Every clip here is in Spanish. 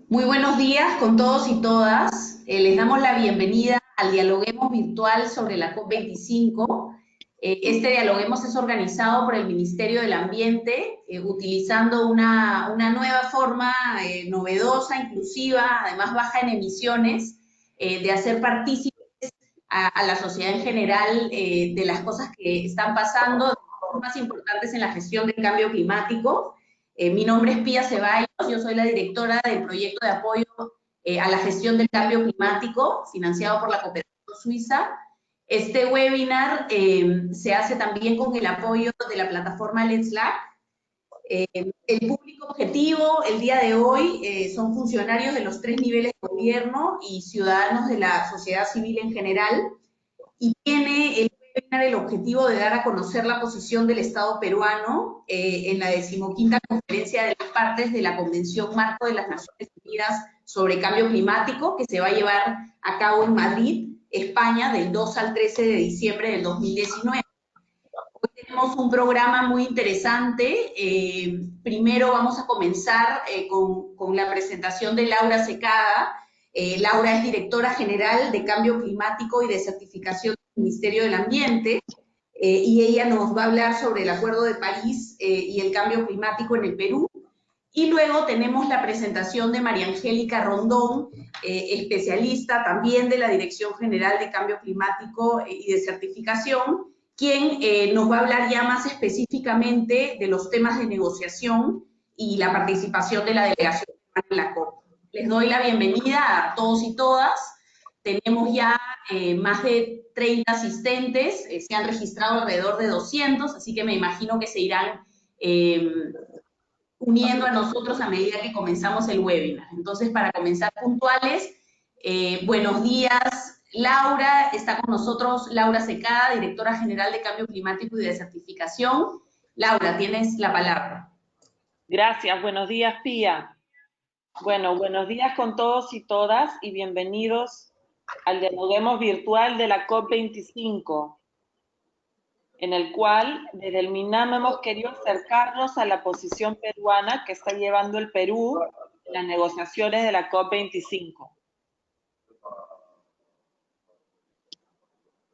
Muy buenos días con todos y todas. Les damos la bienvenida al Dialoguemos Virtual sobre la COP25. Este Dialoguemos es organizado por el Ministerio del Ambiente, utilizando una nueva forma novedosa, inclusiva, además baja en emisiones, de hacer partícipes a la sociedad en general de las cosas que están pasando, de las más importantes en la gestión del cambio climático. Mi nombre es Pía Ceballos, yo soy la directora del proyecto de apoyo a la gestión del cambio climático, financiado por la Cooperación Suiza. Este webinar se hace también con el apoyo de la plataforma Let's Lac. El público objetivo el día de hoy son funcionarios de los 3 niveles de gobierno y ciudadanos de la sociedad civil en general, y tiene el objetivo de dar a conocer la posición del Estado peruano en la 15ª Conferencia de las Partes de la Convención Marco de las Naciones Unidas sobre Cambio Climático, que se va a llevar a cabo en Madrid, España, del 2 al 13 de diciembre del 2019. Hoy tenemos un programa muy interesante. Primero vamos a comenzar con la presentación de Laura Secada. Laura es directora general de Cambio Climático y de Certificación del Ministerio del Ambiente, y ella nos va a hablar sobre el Acuerdo de París y el cambio climático en el Perú. Y luego tenemos la presentación de María Angélica Rondón, especialista también de la Dirección General de Cambio Climático y de Certificación, quien nos va a hablar ya más específicamente de los temas de negociación y la participación de la delegación en la COP. Les doy la bienvenida a todos y todas. Tenemos ya más de 30 asistentes, se han registrado alrededor de 200, así que me imagino que se irán uniendo a nosotros a medida que comenzamos el webinar. Entonces, para comenzar puntuales, buenos días. Laura, está con nosotros Laura Secada, directora general de Cambio Climático y de Certificación. Laura, tienes la palabra. Gracias, buenos días, Pía. Bueno, buenos días con todos y todas y bienvenidos al Dialoguemos Virtual de la COP25, en el cual desde el MINAM hemos querido acercarnos a la posición peruana que está llevando el Perú en las negociaciones de la COP25.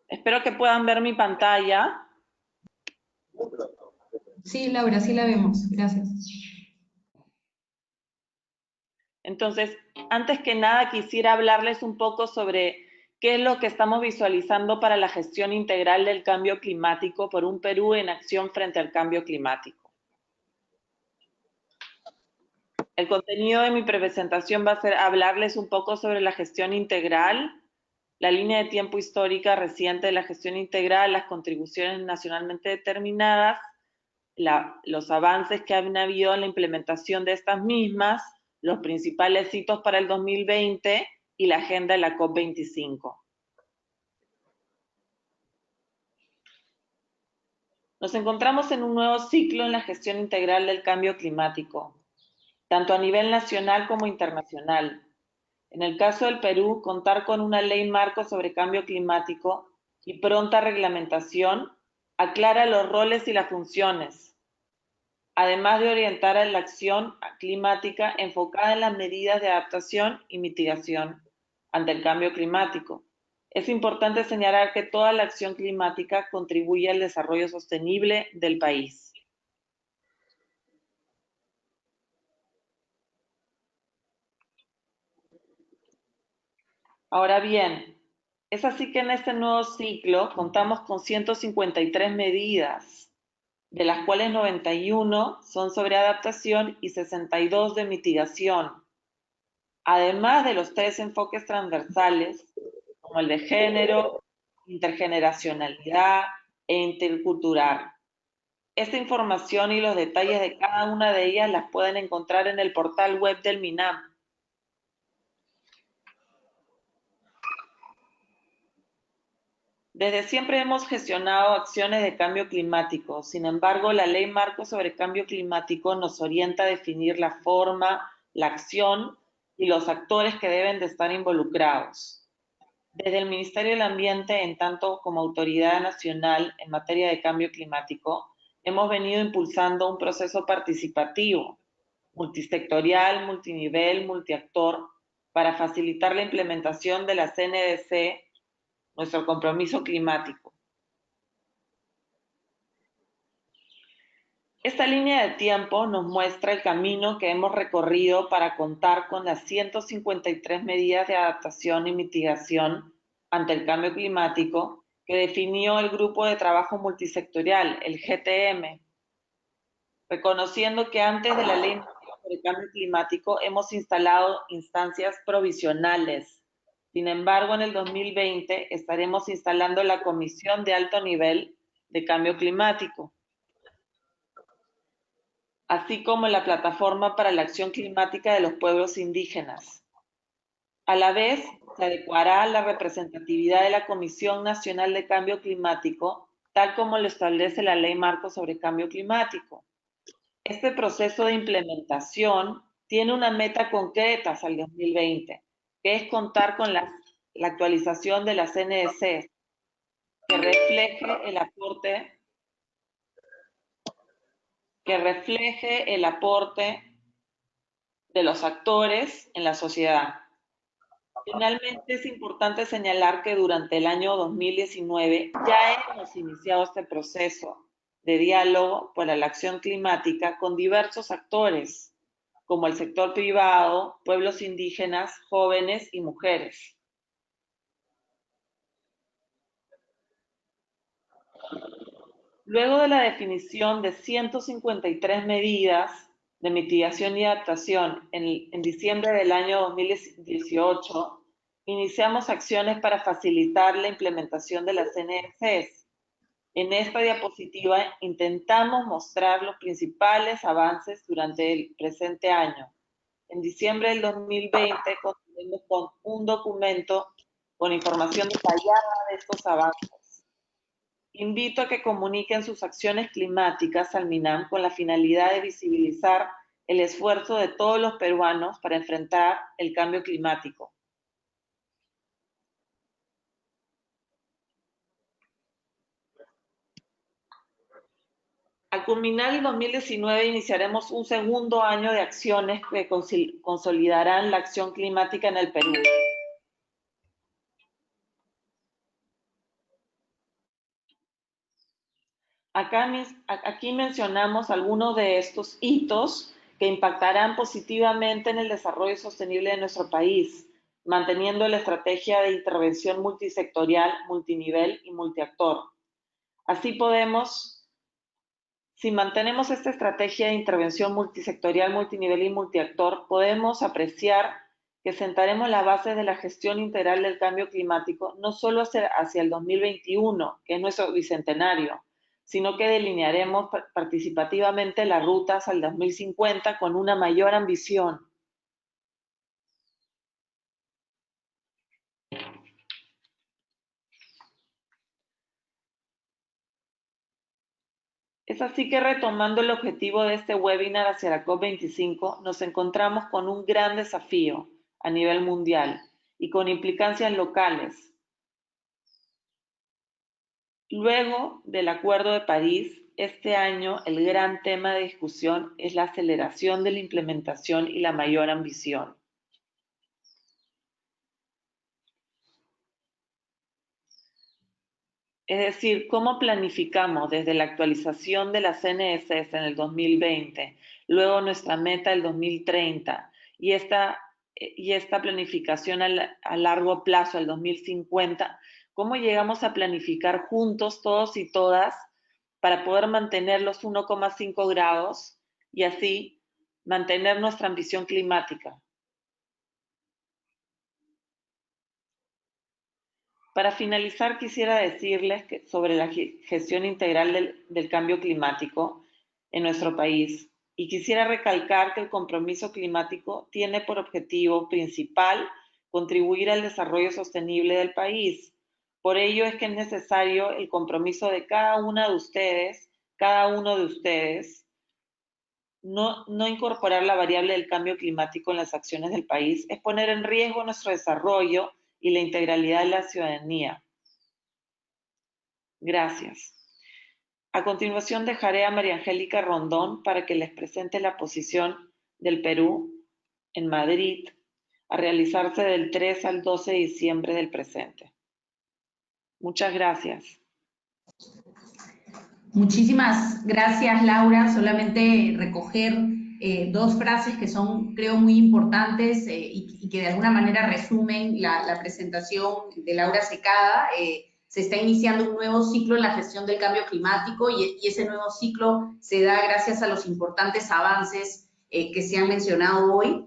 Espero que puedan ver mi pantalla. Sí, Laura, sí la vemos. Gracias. Entonces, antes que nada quisiera hablarles un poco sobre qué es lo que estamos visualizando para la gestión integral del cambio climático por un Perú en acción frente al cambio climático. El contenido de mi presentación va a ser hablarles un poco sobre la gestión integral, la línea de tiempo histórica reciente de la gestión integral, las contribuciones nacionalmente determinadas, los avances que han habido en la implementación de estas mismas, los principales hitos para el 2020 y la agenda de la COP25. Nos encontramos en un nuevo ciclo en la gestión integral del cambio climático, tanto a nivel nacional como internacional. En el caso del Perú, contar con una ley marco sobre cambio climático y pronta reglamentación aclara los roles y las funciones, además de orientar a la acción climática enfocada en las medidas de adaptación y mitigación ante el cambio climático. Es importante señalar que toda la acción climática contribuye al desarrollo sostenible del país. Ahora bien, es así que en este nuevo ciclo contamos con 153 medidas, de las cuales 91 son sobre adaptación y 62 de mitigación, además de los 3 enfoques transversales, como el de género, intergeneracionalidad e intercultural. Esta información y los detalles de cada una de ellas las pueden encontrar en el portal web del MINAM. Desde siempre hemos gestionado acciones de cambio climático. Sin embargo, la Ley Marco sobre Cambio Climático nos orienta a definir la forma, la acción y los actores que deben de estar involucrados. Desde el Ministerio del Ambiente, en tanto como autoridad nacional en materia de cambio climático, hemos venido impulsando un proceso participativo, multisectorial, multinivel, multiactor, para facilitar la implementación de la CNDC, nuestro compromiso climático. Esta línea de tiempo nos muestra el camino que hemos recorrido para contar con las 153 medidas de adaptación y mitigación ante el cambio climático que definió el Grupo de Trabajo Multisectorial, el GTM, reconociendo que antes de la Ley sobre el Cambio Climático hemos instalado instancias provisionales. Sin embargo, en el 2020 estaremos instalando la Comisión de Alto Nivel de Cambio Climático, así como la Plataforma para la Acción Climática de los Pueblos Indígenas. A la vez, se adecuará la representatividad de la Comisión Nacional de Cambio Climático, tal como lo establece la Ley Marco sobre Cambio Climático. Este proceso de implementación tiene una meta concreta hasta el 2020, que es contar con la actualización de la CNDC, que refleje el aporte de los actores en la sociedad. Finalmente, es importante señalar que durante el año 2019 ya hemos iniciado este proceso de diálogo para la acción climática con diversos actores, como el sector privado, pueblos indígenas, jóvenes y mujeres. Luego de la definición de 153 medidas de mitigación y adaptación en diciembre del año 2018, iniciamos acciones para facilitar la implementación de las CNDCs. En esta diapositiva intentamos mostrar los principales avances durante el presente año. En diciembre del 2020 continuamos con un documento con información detallada de estos avances. Invito a que comuniquen sus acciones climáticas al MINAM con la finalidad de visibilizar el esfuerzo de todos los peruanos para enfrentar el cambio climático. Al culminar el 2019 iniciaremos un segundo año de acciones que consolidarán la acción climática en el Perú. Aquí mencionamos algunos de estos hitos que impactarán positivamente en el desarrollo sostenible de nuestro país, manteniendo la estrategia de intervención multisectorial, multinivel y multiactor. Así si mantenemos esta estrategia de intervención multisectorial, multinivel y multiactor, podemos apreciar que sentaremos las bases de la gestión integral del cambio climático, no solo hacia el 2021, que es nuestro bicentenario, sino que delinearemos participativamente las rutas al 2050 con una mayor ambición. Es así que, retomando el objetivo de este webinar hacia la COP25, nos encontramos con un gran desafío a nivel mundial y con implicancias locales. Luego del Acuerdo de París, este año el gran tema de discusión es la aceleración de la implementación y la mayor ambición. Es decir, cómo planificamos desde la actualización de las CNDCs en el 2020, luego nuestra meta el 2030 y esta planificación a largo plazo, el 2050, cómo llegamos a planificar juntos todos y todas para poder mantener los 1,5 grados y así mantener nuestra ambición climática. Para finalizar, quisiera decirles sobre la gestión integral del cambio climático en nuestro país. Y quisiera recalcar que el compromiso climático tiene por objetivo principal contribuir al desarrollo sostenible del país. Por ello es que es necesario el compromiso de cada uno de ustedes, no incorporar la variable del cambio climático en las acciones del país es poner en riesgo nuestro desarrollo y la integralidad de la ciudadanía. Gracias. A continuación dejaré a María Angélica Rondón para que les presente la posición del Perú en Madrid a realizarse del 3 al 12 de diciembre del presente. Muchas gracias. Muchísimas gracias, Laura. Solamente recoger dos frases que son, creo, muy importantes y que de alguna manera resumen la presentación de Laura Secada. Se está iniciando un nuevo ciclo en la gestión del cambio climático y ese nuevo ciclo se da gracias a los importantes avances que se han mencionado hoy.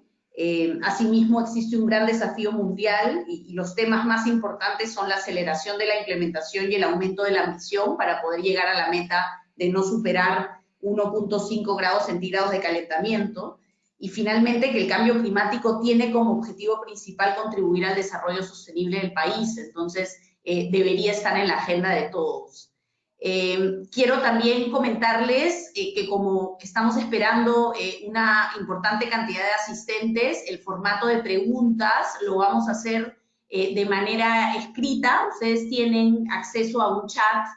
Asimismo, existe un gran desafío mundial y los temas más importantes son la aceleración de la implementación y el aumento de la ambición para poder llegar a la meta de no superar 1.5 grados centígrados de calentamiento. Y finalmente, que el cambio climático tiene como objetivo principal contribuir al desarrollo sostenible del país. Entonces, debería estar en la agenda de todos. Quiero también comentarles que como estamos esperando una importante cantidad de asistentes, el formato de preguntas lo vamos a hacer de manera escrita. Ustedes tienen acceso a un chat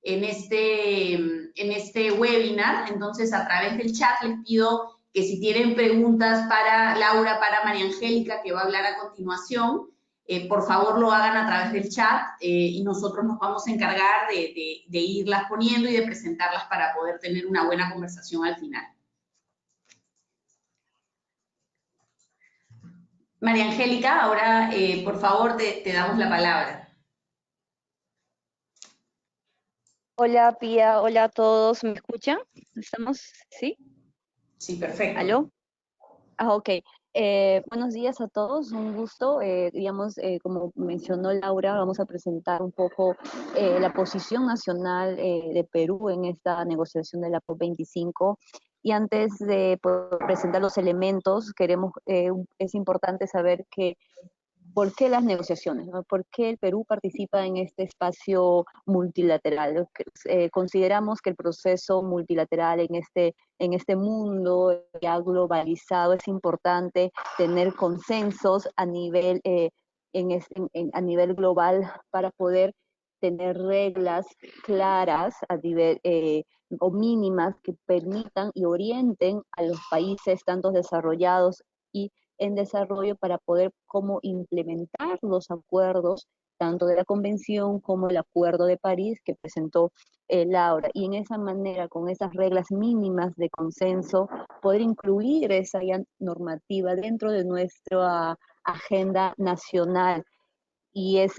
en este webinar, entonces a través del chat les pido que si tienen preguntas para Laura, para María Angélica, que va a hablar a continuación, por favor lo hagan a través del chat y nosotros nos vamos a encargar de irlas poniendo y de presentarlas para poder tener una buena conversación al final. María Angélica, ahora por favor te damos la palabra. Hola Pía, hola a todos, ¿me escuchan? ¿Estamos? ¿Sí? Sí, perfecto. ¿Aló? Ok. Buenos días a todos, un gusto. Como mencionó Laura, vamos a presentar un poco la posición nacional de Perú en esta negociación de la COP25. Y antes de presentar los elementos, es importante saber que ¿por qué las negociaciones? ¿No? ¿Por qué el Perú participa en este espacio multilateral? Consideramos que el proceso multilateral en este mundo ya globalizado es importante tener consensos a nivel, a nivel global para poder tener reglas claras a nivel, o mínimas que permitan y orienten a los países tanto desarrollados y en desarrollo para poder cómo implementar los acuerdos, tanto de la Convención como el Acuerdo de París que presentó Laura. Y en esa manera, con esas reglas mínimas de consenso, poder incluir esa normativa dentro de nuestra agenda nacional. Y es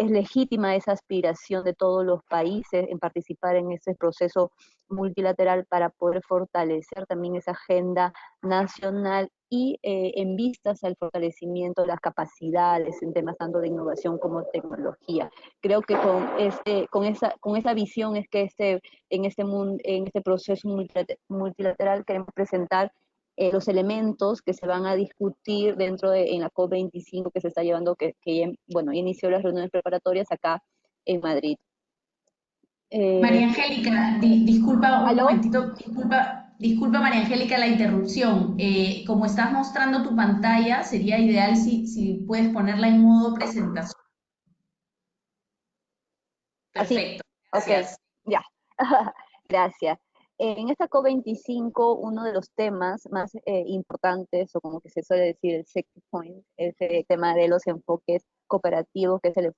legítima esa aspiración de todos los países en participar en ese proceso multilateral para poder fortalecer también esa agenda nacional y en vistas al fortalecimiento de las capacidades en temas tanto de innovación como tecnología. Creo que con esa visión es que en este proceso multilateral queremos presentar los elementos que se van a discutir en la COP25 que se está llevando, bueno, inició las reuniones preparatorias acá en Madrid. María Angélica, disculpa un ¿Aló? momentito, disculpa María Angélica la interrupción. Como estás mostrando tu pantalla, sería ideal si puedes ponerla en modo presentación. Así, Perfecto, gracias. ok, ya, gracias. En esta COP25, uno de los temas más importantes, o como que se suele decir, el sexy point, es el tema de los enfoques cooperativos, que es el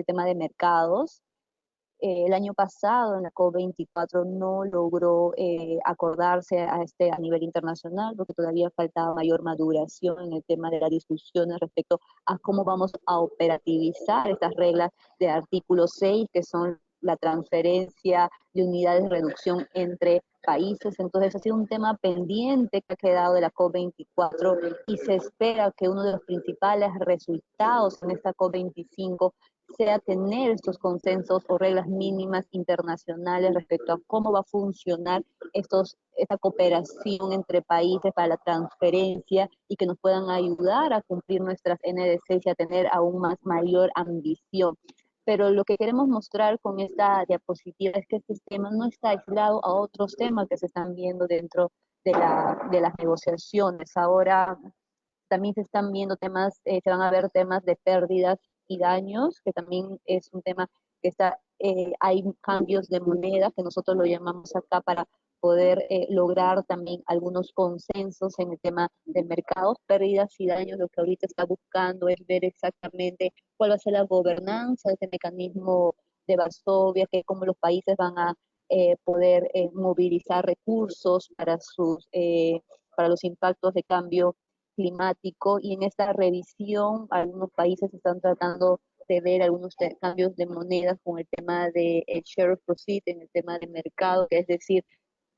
tema de mercados. El año pasado, en la COP24, no logró acordarse a nivel internacional, porque todavía faltaba mayor maduración en el tema de las discusiones respecto a cómo vamos a operativizar estas reglas de artículo 6, que son la transferencia de unidades de reducción entre países. Entonces ha sido un tema pendiente que ha quedado de la COP24 y se espera que uno de los principales resultados en esta COP25 sea tener estos consensos o reglas mínimas internacionales respecto a cómo va a funcionar esta cooperación entre países para la transferencia y que nos puedan ayudar a cumplir nuestras NDCs y a tener aún mayor ambición. Pero lo que queremos mostrar con esta diapositiva es que este tema no está aislado a otros temas que se están viendo dentro de las negociaciones. Ahora también se están viendo temas, se van a ver temas de pérdidas y daños, que también es un tema que está, hay cambios de moneda, que nosotros lo llamamos acá para poder lograr también algunos consensos en el tema de mercados, pérdidas y daños. Lo que ahorita está buscando es ver exactamente cuál va a ser la gobernanza de ese mecanismo de Varsovia, que cómo los países van a poder movilizar recursos para los impactos de cambio climático, y en esta revisión algunos países están tratando de ver algunos cambios de monedas con el tema de share of profit, en el tema de mercado, que es decir,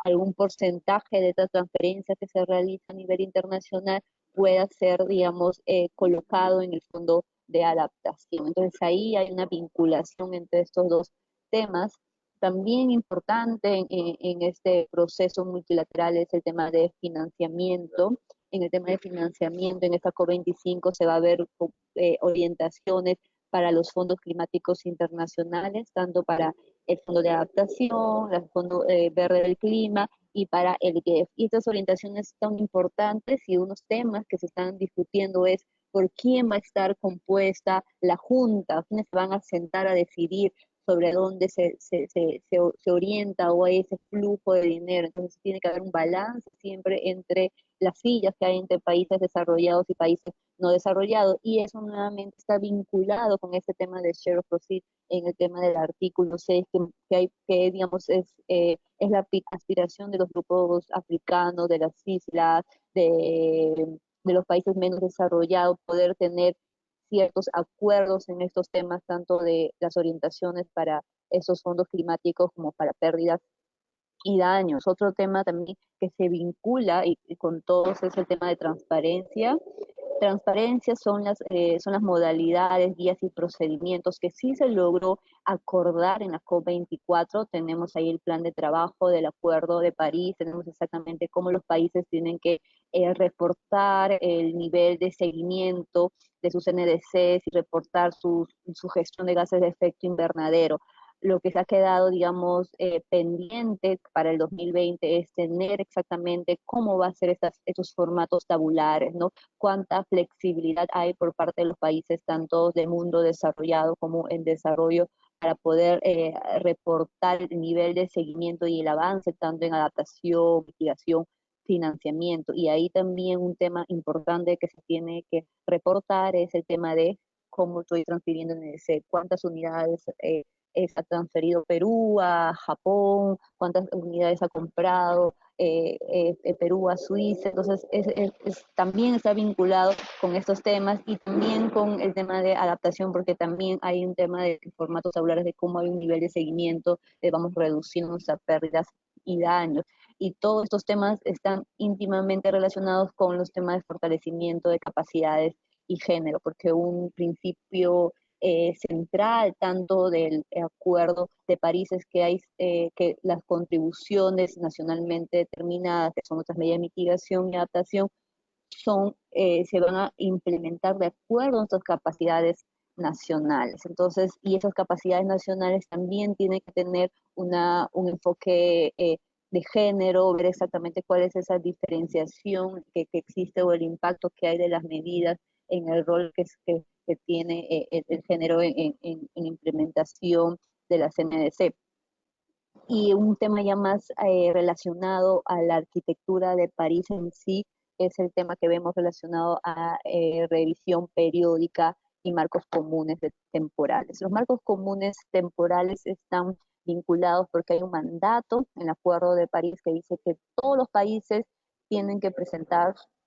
algún porcentaje de esta transferencia que se realiza a nivel internacional pueda ser, digamos, colocado en el fondo de adaptación. Entonces ahí hay una vinculación entre estos dos temas. También importante en este proceso multilateral es el tema de financiamiento. En el tema de financiamiento, en esta COP25 se va a ver orientaciones para los fondos climáticos internacionales, tanto para el Fondo de Adaptación, el Fondo Verde del Clima y para el GEF. Y estas orientaciones son importantes, y unos temas que se están discutiendo es por quién va a estar compuesta la Junta, quiénes se van a sentar a decidir sobre dónde se orienta o hay ese flujo de dinero. Entonces tiene que haber un balance siempre entre las sillas que hay entre países desarrollados y países no desarrollados, y eso nuevamente está vinculado con este tema de share of profit en el tema del artículo 6, que digamos, es la aspiración de los grupos africanos, de las islas, de los países menos desarrollados, poder tener ciertos acuerdos en estos temas, tanto de las orientaciones para esos fondos climáticos como para pérdidas y daños. Otro tema también que se vincula y con todos es el tema de transparencia. Transparencia son las modalidades, guías y procedimientos que sí se logró acordar en la COP24. Tenemos ahí el plan de trabajo del Acuerdo de París, tenemos exactamente cómo los países tienen que reportar el nivel de seguimiento de sus NDCs y reportar su gestión de gases de efecto invernadero. Lo que se ha quedado, digamos, pendiente para el 2020 es tener exactamente cómo va a ser estos formatos tabulares, ¿no? Cuánta flexibilidad hay por parte de los países, tanto del mundo desarrollado como en desarrollo, para poder reportar el nivel de seguimiento y el avance, tanto en adaptación, mitigación, financiamiento. Y ahí también un tema importante que se tiene que reportar es el tema de cómo estoy transfiriendo en ese, cuántas unidades ha transferido Perú a Japón, cuántas unidades ha comprado Perú a Suiza. Entonces también está vinculado con estos temas, y también con el tema de adaptación, porque también hay un tema de formatos tabulares de cómo hay un nivel de seguimiento, vamos reduciendo nuestras pérdidas y daños. Y todos estos temas están íntimamente relacionados con los temas de fortalecimiento de capacidades y género, porque un principio central tanto del Acuerdo de París es que hay que las contribuciones nacionalmente determinadas, que son nuestras medidas de mitigación y adaptación, se van a implementar de acuerdo a nuestras capacidades nacionales. Entonces, y esas capacidades nacionales también tienen que tener un enfoque de género, ver exactamente cuál es esa diferenciación que existe, o el impacto que hay de las medidas en el rol que tiene el género en implementación de la CNDC. Y un tema ya más relacionado a la arquitectura de París en sí es el tema que vemos relacionado a revisión periódica y marcos comunes temporales. Los marcos comunes temporales están vinculados porque hay un mandato en el Acuerdo de París que dice que todos los países tienen que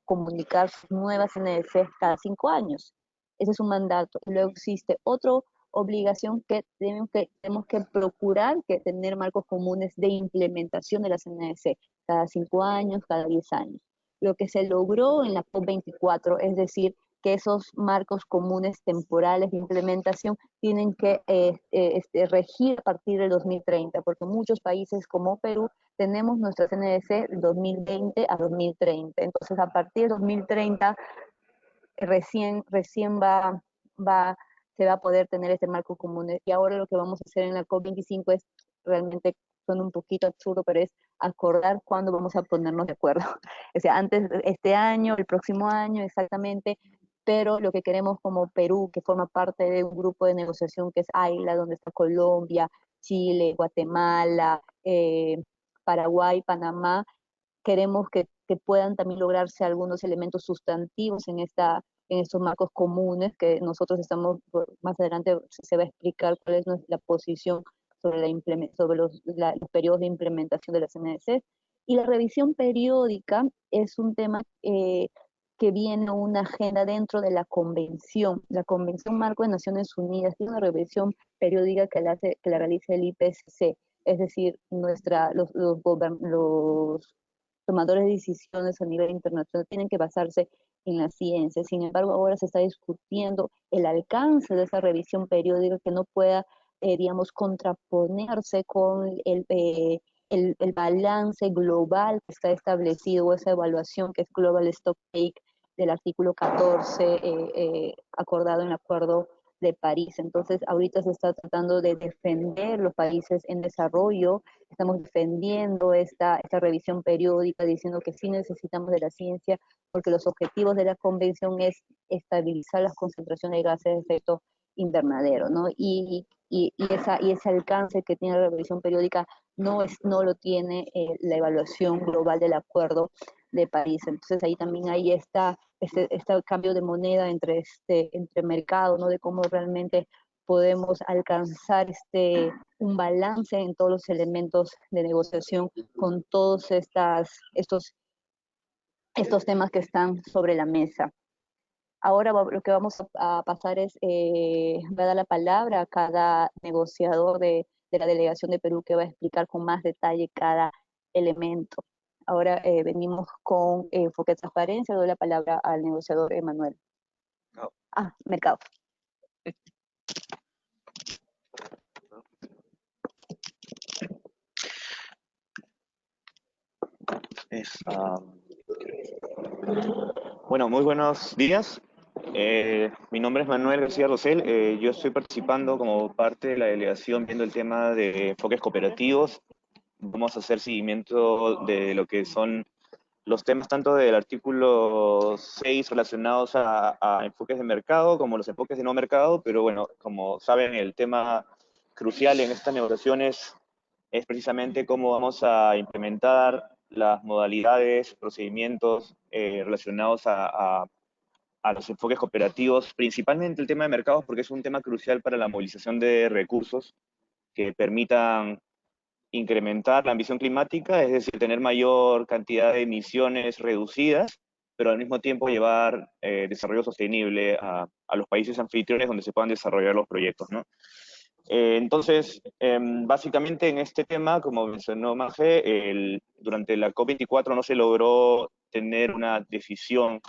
comunicar sus nuevas NDCs cada 5 años. Ese es un mandato. Luego existe otra obligación que tenemos que procurar, que tener marcos comunes de implementación de la CNDC cada 5 años, cada 10 años. Lo que se logró en la COP24, es decir, que esos marcos comunes temporales de implementación tienen que regir a partir del 2030, porque muchos países como Perú tenemos nuestra CNDC 2020 a 2030. Entonces, a partir de 2030 recién se va a poder tener este marco común. Y ahora lo que vamos a hacer en la COP25 es realmente suena un poquito absurdo, pero es acordar cuándo vamos a ponernos de acuerdo. O sea, antes de este año, el próximo año, exactamente, pero lo que queremos como Perú, que forma parte de un grupo de negociación que es AILA, donde está Colombia, Chile, Guatemala, Paraguay, Panamá, queremos que puedan también lograrse algunos elementos sustantivos en estos marcos comunes que nosotros estamos, más adelante se va a explicar cuál es nuestra posición sobre, sobre los periodos de implementación de las NDCs. Y la revisión periódica es un tema que viene a una agenda dentro de la Convención Marco de Naciones Unidas, tiene una revisión periódica que la realiza el IPCC, es decir, los tomadores de decisiones a nivel internacional tienen que basarse en la ciencia. Sin embargo, ahora se está discutiendo el alcance de esa revisión periódica que no pueda, digamos, contraponerse con el balance global que está establecido, esa evaluación que es Global Stock Take del artículo 14 acordado en el Acuerdo de París. Entonces, ahorita se está tratando de defender los países en desarrollo, estamos defendiendo esta revisión periódica, diciendo que sí necesitamos de la ciencia, porque los objetivos de la convención es estabilizar las concentraciones de gases de efecto invernadero, ¿no? Y ese alcance que tiene la revisión periódica no lo tiene la evaluación global del Acuerdo de París. Entonces ahí también hay este cambio de moneda entre mercado, ¿no? De cómo realmente podemos alcanzar un balance en todos los elementos de negociación con todos estos temas que están sobre la mesa. Ahora lo que vamos a pasar es, voy a dar la palabra a cada negociador de la delegación de Perú que va a explicar con más detalle cada elemento. Ahora venimos con enfoque de transparencia, le doy la palabra al negociador Emanuel. No. Mercado. Bueno, muy buenos días. Mi nombre es Manuel García Rosell. Yo estoy participando como parte de la delegación viendo el tema de enfoques cooperativos. Vamos a hacer seguimiento de lo que son los temas tanto del artículo 6 relacionados a enfoques de mercado como los enfoques de no mercado, pero bueno, como saben, el tema crucial en estas negociaciones es precisamente cómo vamos a implementar las modalidades, procedimientos relacionados a los enfoques cooperativos, principalmente el tema de mercados, porque es un tema crucial para la movilización de recursos que permitan incrementar la ambición climática, es decir, tener mayor cantidad de emisiones reducidas, pero al mismo tiempo llevar desarrollo sostenible a los países anfitriones donde se puedan desarrollar los proyectos, ¿no? Entonces, básicamente en este tema, como mencionó Maje, durante la COP24 no se logró tener una decisión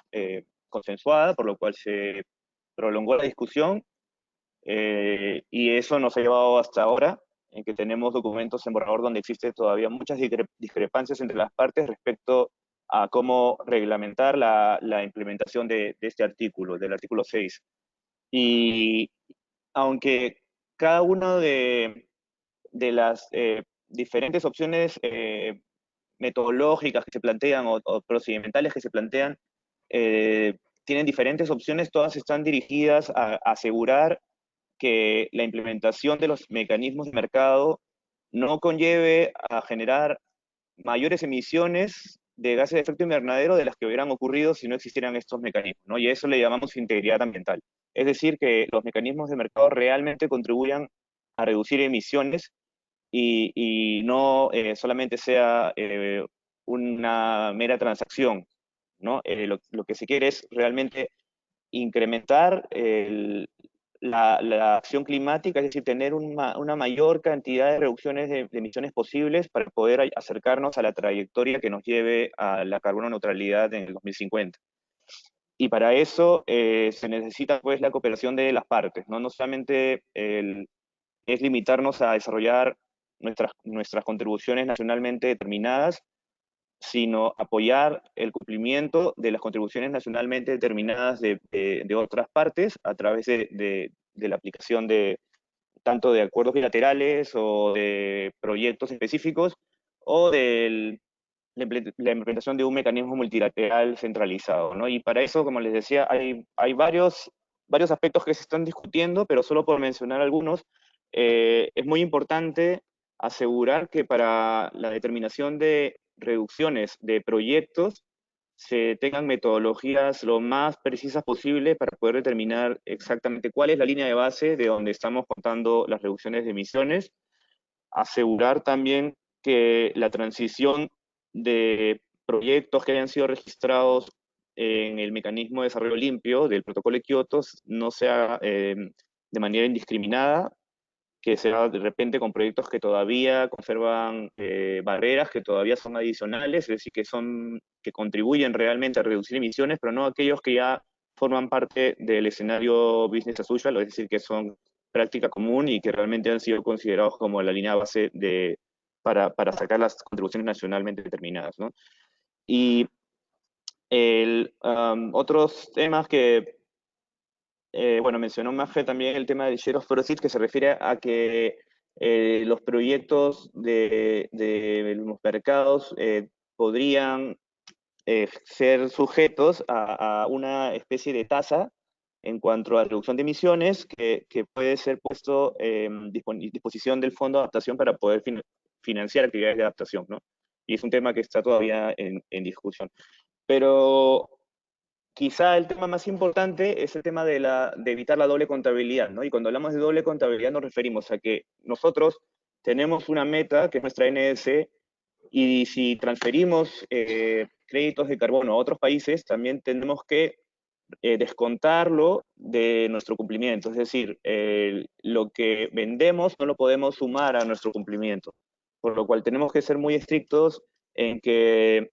consensuada, por lo cual se prolongó la discusión, y eso nos ha llevado hasta ahora, en que tenemos documentos en borrador donde existen todavía muchas discrepancias entre las partes respecto a cómo reglamentar la implementación de este artículo, del artículo 6. Y aunque cada una de las diferentes opciones metodológicas que se plantean o procedimentales que se plantean, tienen diferentes opciones, todas están dirigidas a asegurar que la implementación de los mecanismos de mercado no conlleve a generar mayores emisiones de gases de efecto invernadero de las que hubieran ocurrido si no existieran estos mecanismos, ¿no? Y a eso le llamamos integridad ambiental. Es decir, que los mecanismos de mercado realmente contribuyan a reducir emisiones y no solamente sea una mera transacción, ¿no? Lo que se quiere es realmente incrementar la acción climática, es decir, tener una mayor cantidad de reducciones de emisiones posibles para poder acercarnos a la trayectoria que nos lleve a la carbono neutralidad en el 2050. Y para eso se necesita pues la cooperación de las partes, ¿no? No solamente es limitarnos a desarrollar nuestras contribuciones nacionalmente determinadas, sino apoyar el cumplimiento de las contribuciones nacionalmente determinadas de otras partes a través de la aplicación de tanto de acuerdos bilaterales o de proyectos específicos, o de la implementación de un mecanismo multilateral centralizado, ¿no? Y para eso, como les decía, hay varios aspectos que se están discutiendo, pero solo por mencionar algunos, es muy importante asegurar que para la determinación de reducciones de proyectos se tengan metodologías lo más precisas posible para poder determinar exactamente cuál es la línea de base de donde estamos contando las reducciones de emisiones, asegurar también que la transición de proyectos que hayan sido registrados en el mecanismo de desarrollo limpio del protocolo de Kioto no sea de manera indiscriminada, que sea de repente con proyectos que todavía conservan barreras, que todavía son adicionales, es decir, que contribuyen realmente a reducir emisiones, pero no aquellos que ya forman parte del escenario business as usual, es decir, que son práctica común y que realmente han sido considerados como la línea base para sacar las contribuciones nacionalmente determinadas, ¿no? Y otros temas que bueno, mencionó Mafe también el tema del share of proceeds, que se refiere a que los proyectos de los mercados podrían ser sujetos a una especie de tasa en cuanto a reducción de emisiones que puede ser puesto en disposición del Fondo de Adaptación para poder financiar actividades de adaptación, ¿no? Y es un tema que está todavía en discusión. Pero quizá el tema más importante es el tema de evitar la doble contabilidad, ¿no? Y cuando hablamos de doble contabilidad nos referimos a que nosotros tenemos una meta, que es nuestra NDC, y si transferimos créditos de carbono a otros países, también tenemos que descontarlo de nuestro cumplimiento. Es decir, lo que vendemos no lo podemos sumar a nuestro cumplimiento. Por lo cual tenemos que ser muy estrictos en que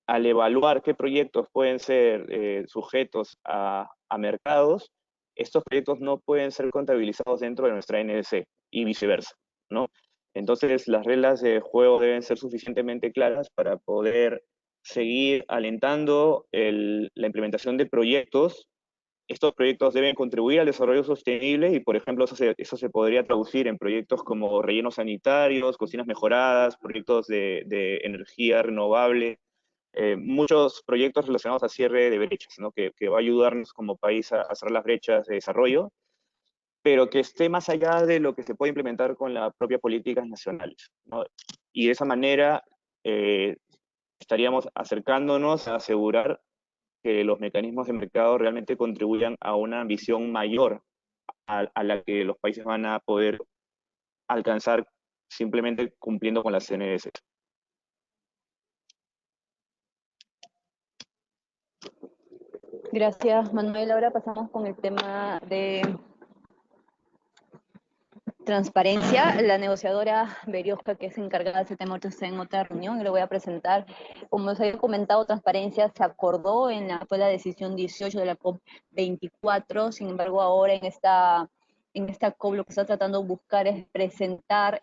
al evaluar qué proyectos pueden ser sujetos a mercados, estos proyectos no pueden ser contabilizados dentro de nuestra NDC y viceversa, ¿no? Entonces, las reglas de juego deben ser suficientemente claras para poder seguir alentando la implementación de proyectos. Estos proyectos deben contribuir al desarrollo sostenible y, por ejemplo, eso se podría traducir en proyectos como rellenos sanitarios, cocinas mejoradas, proyectos de energía renovable, muchos proyectos relacionados a cierre de brechas, ¿no? Que va a ayudarnos como país a cerrar las brechas de desarrollo, pero que esté más allá de lo que se puede implementar con las propias políticas nacionales, ¿no? Y de esa manera estaríamos acercándonos a asegurar que los mecanismos de mercado realmente contribuyan a una visión mayor a la que los países van a poder alcanzar simplemente cumpliendo con las CNS. Gracias, Manuel. Ahora pasamos con el tema de transparencia. La negociadora Berioska, que es encargada de ese tema, está en otra reunión y lo voy a presentar. Como os había comentado, transparencia se acordó fue la decisión 18 de la COP24. Sin embargo, ahora en esta COP lo que está tratando de buscar es presentar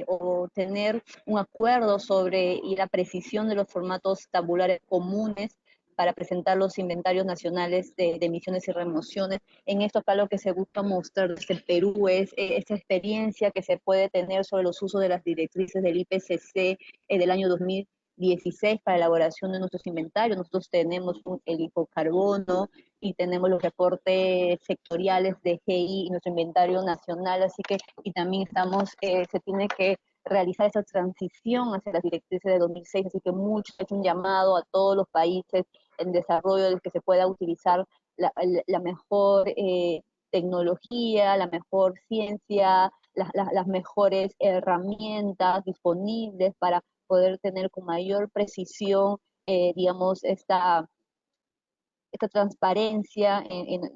o tener un acuerdo sobre y la precisión de los formatos tabulares comunes para presentar los inventarios nacionales de emisiones y remociones. En esto acá lo que se busca mostrar desde el Perú es esta experiencia que se puede tener sobre los usos de las directrices del IPCC del año 2016 para elaboración de nuestros inventarios. Nosotros tenemos el hipocarbono y tenemos los reportes sectoriales de GI y nuestro inventario nacional, así que, y también se tiene que realizar esa transición hacia las directrices de 2006, así que mucho es un llamado a todos los países en desarrollo del que se pueda utilizar la mejor tecnología, la mejor ciencia, las mejores herramientas disponibles para poder tener con mayor precisión, digamos, esta transparencia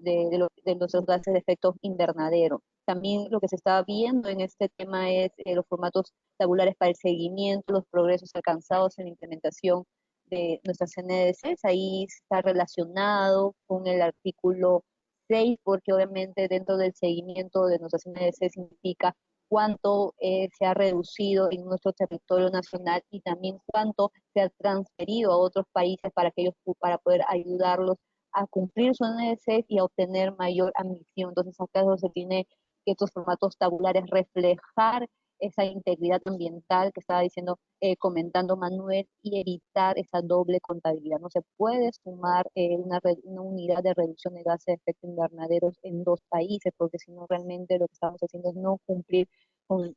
de los gases de efecto invernadero. También lo que se está viendo en este tema es los formatos tabulares para el seguimiento, los progresos alcanzados en la implementación de nuestras NDCs. Ahí está relacionado con el artículo 6, porque obviamente dentro del seguimiento de nuestras NDC significa cuánto se ha reducido en nuestro territorio nacional y también cuánto se ha transferido a otros países para poder ayudarlos a cumplir su NDC y a obtener mayor ambición. Entonces acá se tiene estos formatos tabulares, reflejar esa integridad ambiental que estaba diciendo, comentando Manuel, y evitar esa doble contabilidad. No se puede sumar una unidad de reducción de gases de efecto invernadero en dos países, porque si no realmente lo que estamos haciendo es no cumplir con,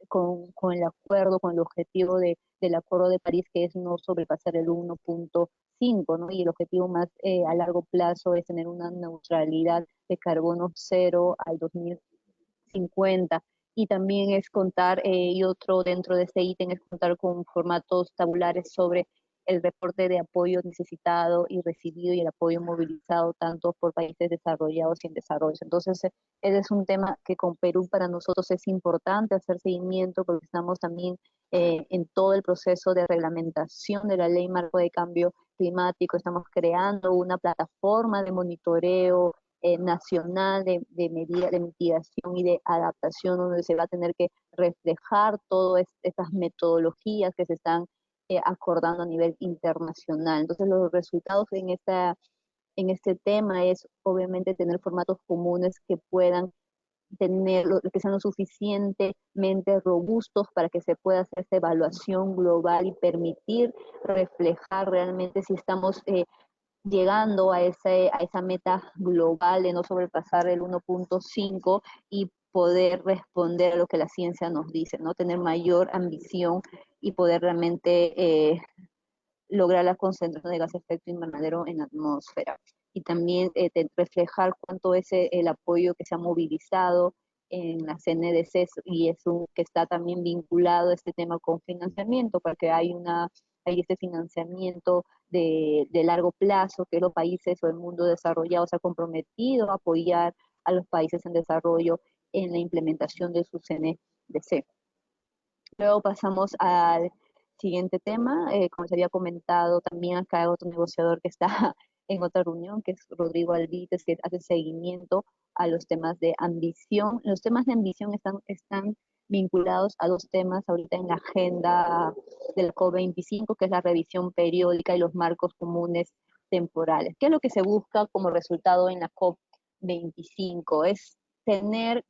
con el acuerdo, con el objetivo del Acuerdo de París, que es no sobrepasar el 1.5, ¿no? Y el objetivo más a largo plazo es tener una neutralidad de carbono cero al 2050. Y también es contar, y otro dentro de este ítem es contar con formatos tabulares sobre el reporte de apoyo necesitado y recibido y el apoyo movilizado tanto por países desarrollados y en desarrollo. Entonces, ese es un tema que con Perú para nosotros es importante hacer seguimiento porque estamos también en todo el proceso de reglamentación de la Ley Marco de Cambio Climático. Estamos creando una plataforma de monitoreo nacional de medidas de mitigación y de adaptación, donde se va a tener que reflejar todas estas metodologías que se están acordando a nivel internacional. Entonces, los resultados en este tema es obviamente tener formatos comunes que puedan tener, que sean lo suficientemente robustos para que se pueda hacer esta evaluación global y permitir reflejar realmente si estamos llegando a esa meta global de no sobrepasar el 1.5 y poder responder a lo que la ciencia nos dice, ¿no? Tener mayor ambición y poder realmente lograr la concentración de gas de efecto invernadero en la atmósfera. Y también reflejar cuánto es el apoyo que se ha movilizado en la CNDC y que está también vinculado a este tema con financiamiento, porque hay este financiamiento de largo plazo que los países o el mundo desarrollado se ha comprometido a apoyar a los países en desarrollo en la implementación de su CNDC. Luego pasamos al siguiente tema. Como se había comentado, también acá hay otro negociador que está en otra reunión, que es Rodrigo Albites, que hace seguimiento a los temas de ambición. Los temas de ambición están vinculados a dos temas ahorita en la agenda del COP25, que es la revisión periódica y los marcos comunes temporales. ¿Qué es lo que se busca como resultado en la COP25? Es tener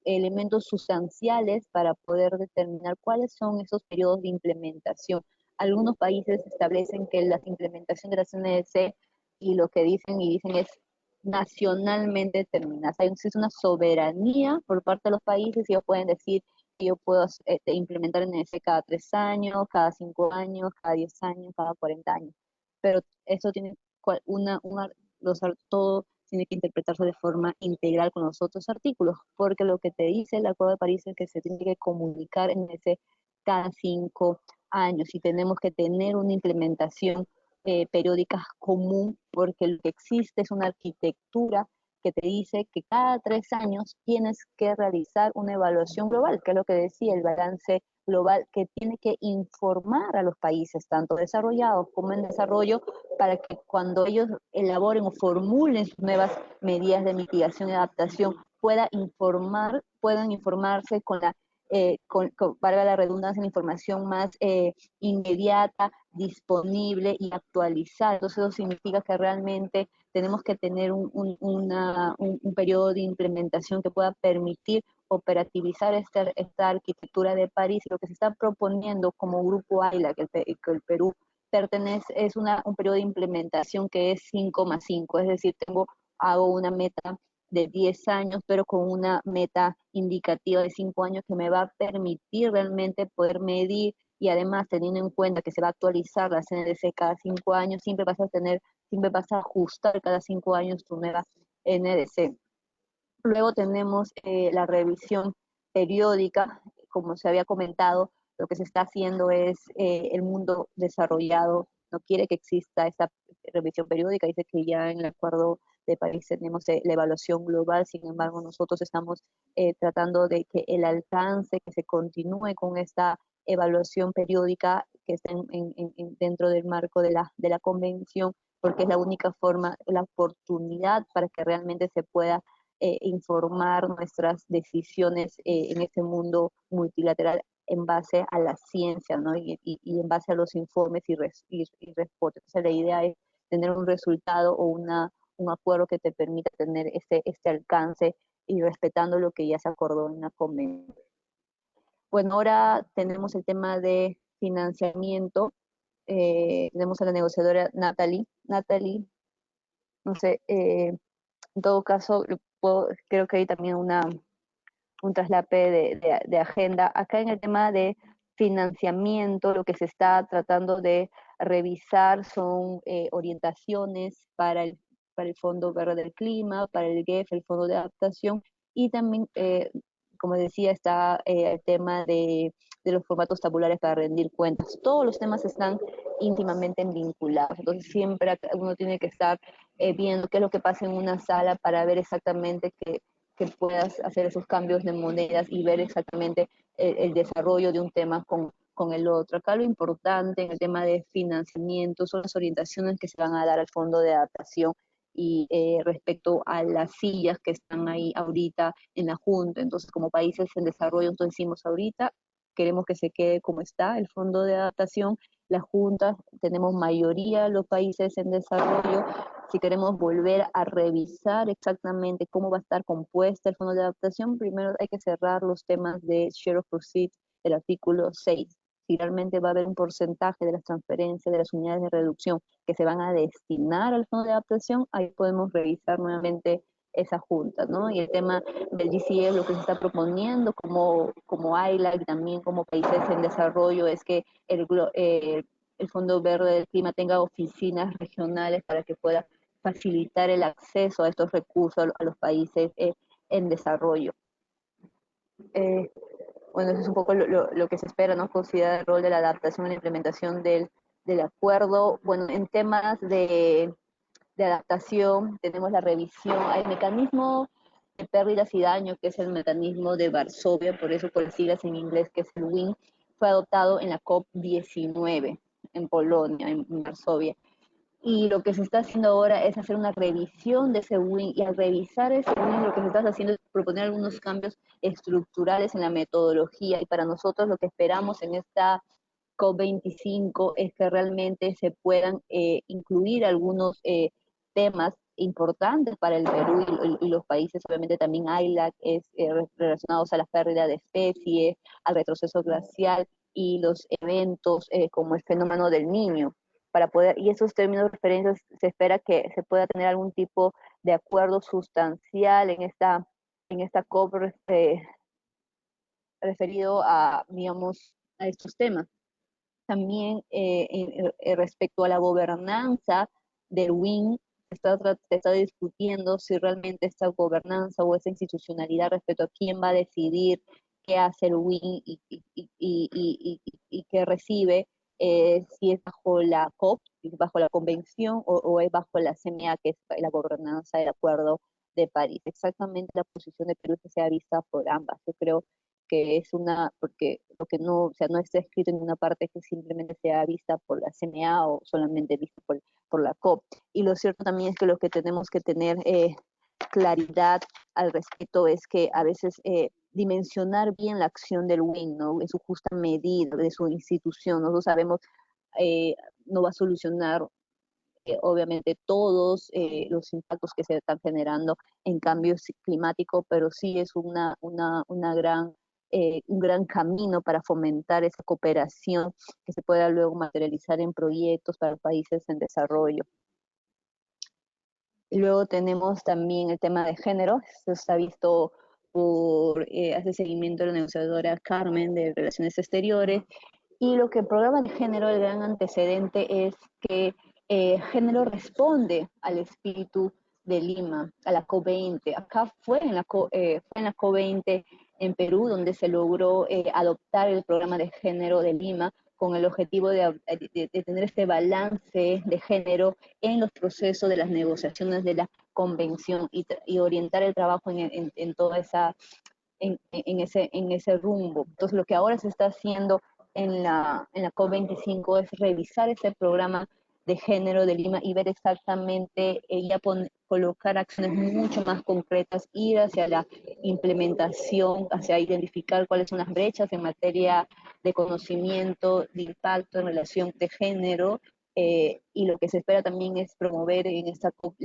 elementos sustanciales para poder determinar cuáles son esos periodos de implementación. Algunos países establecen que la implementación de la CNDC y lo que dicen es nacionalmente determinada. Existe una soberanía por parte de los países y ellos pueden decir que yo puedo implementar NDC cada 3 años, cada 5 años, cada 10 años, cada 40 años. Pero eso tiene todo tiene que interpretarse de forma integral con los otros artículos, porque lo que te dice el Acuerdo de París es que se tiene que comunicar en ese cada 5 años y tenemos que tener una implementación periódica común, porque lo que existe es una arquitectura que te dice que cada 3 años tienes que realizar una evaluación global, que es lo que decía el balance global, que tiene que informar a los países, tanto desarrollados como en desarrollo, para que cuando ellos elaboren o formulen sus nuevas medidas de mitigación y adaptación, puedan informarse con valga la redundancia, la información más inmediata, disponible y actualizada. Entonces eso significa que realmente tenemos que tener un periodo de implementación que pueda permitir operativizar esta arquitectura de París. Y lo que se está proponiendo como Grupo AILA, que el Perú pertenece, es un periodo de implementación que es 5+5, es decir, hago una meta de 10 años, pero con una meta indicativa de 5 años que me va a permitir realmente poder medir y además teniendo en cuenta que se va a actualizar la CNDC cada 5 años, siempre vas a ajustar cada 5 años tu nueva NDC. Luego tenemos la revisión periódica, como se había comentado, lo que se está haciendo es el mundo desarrollado no quiere que exista esa revisión periódica, dice que ya en el Acuerdo de París tenemos la evaluación global, sin embargo nosotros estamos tratando de que el alcance, que se continúe con esta evaluación periódica que está dentro del marco de la convención, porque es la única forma, la oportunidad para que realmente se pueda informar nuestras decisiones en este mundo multilateral en base a la ciencia, ¿no? Y en base a los informes y respuestas. Entonces la idea es tener un resultado o un acuerdo que te permita tener este alcance y respetando lo que ya se acordó en la convención. Bueno, ahora tenemos el tema de financiamiento. Tenemos a la negociadora Natalie. Natalie, no sé, en todo caso, creo que hay también un traslape de agenda. Acá en el tema de financiamiento, lo que se está tratando de revisar son orientaciones para el Fondo Verde del Clima, para el GEF, el Fondo de Adaptación, y también, como decía, está el tema de los formatos tabulares para rendir cuentas. Todos los temas están íntimamente vinculados, entonces siempre uno tiene que estar viendo qué es lo que pasa en una sala para ver exactamente que puedas hacer esos cambios de monedas y ver exactamente el desarrollo de un tema con el otro. Acá lo importante en el tema de financiamiento son las orientaciones que se van a dar al fondo de adaptación y respecto a las sillas que están ahí ahorita en la Junta. Entonces, como países en desarrollo, entonces decimos ahorita, queremos que se quede como está el fondo de adaptación. La Junta, tenemos mayoría los países en desarrollo. Si queremos volver a revisar exactamente cómo va a estar compuesta el fondo de adaptación, primero hay que cerrar los temas de share of proceeds del artículo 6. Si realmente va a haber un porcentaje de las transferencias, de las unidades de reducción que se van a destinar al fondo de adaptación, ahí podemos revisar nuevamente esa junta, ¿no? Y el tema del GCF, lo que se está proponiendo como AILA y también como países en desarrollo, es que el Fondo Verde del Clima tenga oficinas regionales para que pueda facilitar el acceso a estos recursos a los países en desarrollo. Bueno, eso es un poco lo que se espera, ¿no? Considerar el rol de la adaptación y la implementación del acuerdo. Bueno, en temas de adaptación tenemos la revisión, hay mecanismo de pérdidas y daño, que es el mecanismo de Varsovia, por eso por las siglas en inglés, que es el WIN, fue adoptado en la COP19 en Polonia, en Varsovia. Y lo que se está haciendo ahora es hacer una revisión de ese WIN, y al revisar ese WIN lo que se está haciendo es proponer algunos cambios estructurales en la metodología, y para nosotros lo que esperamos en esta COP25 es que realmente se puedan incluir algunos temas importantes para el Perú y los países, obviamente también ILAC, relacionados a la pérdida de especies, al retroceso glacial y los eventos como el fenómeno del Niño, para poder, y esos términos de referencia se espera que se pueda tener algún tipo de acuerdo sustancial en esta COP referido a, digamos, a estos temas. También respecto a la gobernanza del WIN, se está discutiendo si realmente esta gobernanza o esa institucionalidad respecto a quién va a decidir qué hace el WIN y qué recibe, si es bajo la COP, si es bajo la convención o es bajo la CMA, que es la gobernanza del Acuerdo de París. Exactamente la posición de Perú que sea vista por ambas. Yo creo que es porque lo que no, o sea, no está escrito en una parte que simplemente sea vista por la CMA o solamente vista por la COP. Y lo cierto también es que lo que tenemos que tener claridad al respecto es que a veces dimensionar bien la acción del WIN, ¿no? En su justa medida, de su institución. Nosotros sabemos, no va a solucionar obviamente todos los impactos que se están generando en cambio climático, pero sí es un gran camino para fomentar esa cooperación que se pueda luego materializar en proyectos para países en desarrollo. Y luego tenemos también el tema de género. Esto se ha visto hace seguimiento de la negociadora Carmen de Relaciones Exteriores, y lo que el programa de género, el gran antecedente es que género responde al espíritu de Lima, a la COP20. Acá fue en la COP20 en Perú donde se logró adoptar el programa de género de Lima con el objetivo de tener este balance de género en los procesos de las negociaciones de la convención y orientar el trabajo en toda esa, en ese rumbo. Entonces, lo que ahora se está haciendo en la COP25 es revisar ese programa de género de Lima y ver exactamente, colocar acciones mucho más concretas, ir hacia la implementación, hacia identificar cuáles son las brechas en materia de conocimiento, de impacto en relación de género, y lo que se espera también es promover en esta COP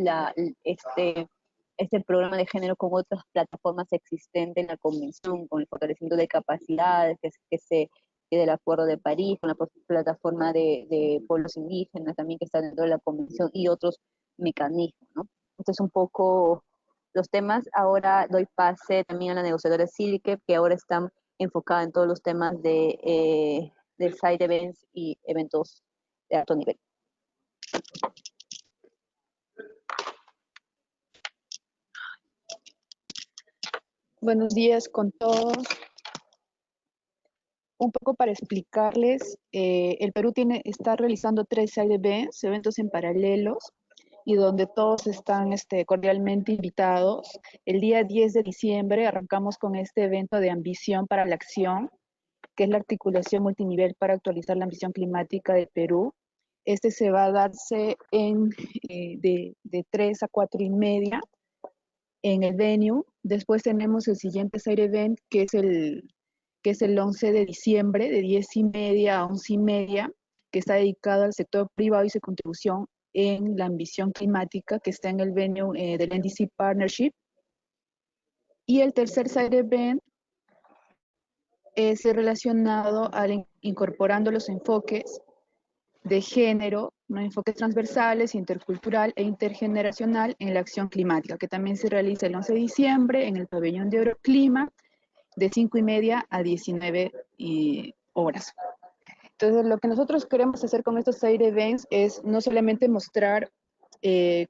este programa de género con otras plataformas existentes en la convención, con el fortalecimiento de capacidades que del Acuerdo de París, con la plataforma de pueblos indígenas también que está dentro de la convención y otros mecanismos, ¿no? Este es un poco los temas. Ahora doy pase también a la negociadora Silke, que ahora están enfocada en todos los temas de side events y eventos de alto nivel. Buenos días con todos. Un poco para explicarles, el Perú está realizando 3 side events, eventos en paralelos, y donde todos están cordialmente invitados. El día 10 de diciembre arrancamos con este evento de Ambición para la Acción, que es la articulación multinivel para actualizar la ambición climática de Perú. Este se va a darse de 3 a 4 y media en el venue. Después tenemos el siguiente side event, que es el 11 de diciembre, de 10 y media a 11 y media, que está dedicado al sector privado y su contribución en la ambición climática, que está en el venue del NDC Partnership. Y el tercer side event es relacionado a incorporando los enfoques de género, ¿no? Enfoques transversales, intercultural e intergeneracional en la acción climática, que también se realiza el 11 de diciembre en el pabellón de Euroclima, de 5 y media a 19 horas. Entonces, lo que nosotros queremos hacer con estos side events es no solamente mostrar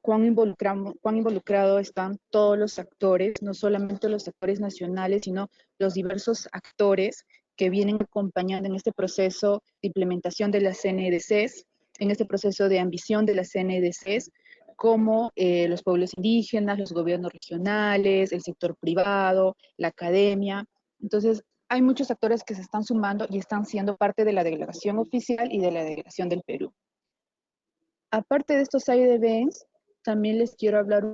cuán involucrados están todos los actores, no solamente los actores nacionales, sino los diversos actores que vienen acompañando en este proceso de implementación de las CNDCs, en este proceso de ambición de las CNDCs, como los pueblos indígenas, los gobiernos regionales, el sector privado, la academia. Entonces, hay muchos actores que se están sumando y están siendo parte de la delegación oficial y de la delegación del Perú. Aparte de estos side events, también les quiero hablar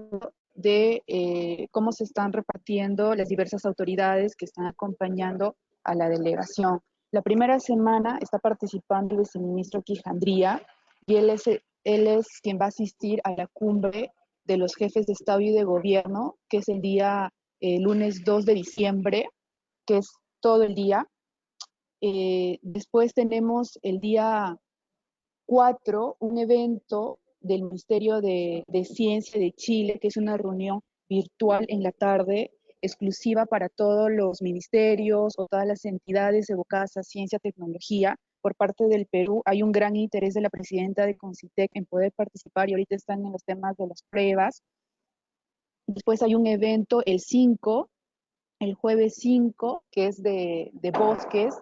de cómo se están repartiendo las diversas autoridades que están acompañando a la delegación. La primera semana está participando el viceministro Quijandría, y él es quien va a asistir a la cumbre de los jefes de Estado y de Gobierno, que es el día lunes 2 de diciembre, que es todo el día. Después tenemos el día 4, un evento del Ministerio de Ciencia de Chile, que es una reunión virtual en la tarde, exclusiva para todos los ministerios o todas las entidades evocadas a ciencia y tecnología. Por parte del Perú hay un gran interés de la presidenta de Concitec en poder participar, y ahorita están en los temas de las pruebas. Después hay un evento el 5, el jueves 5, que es de bosques,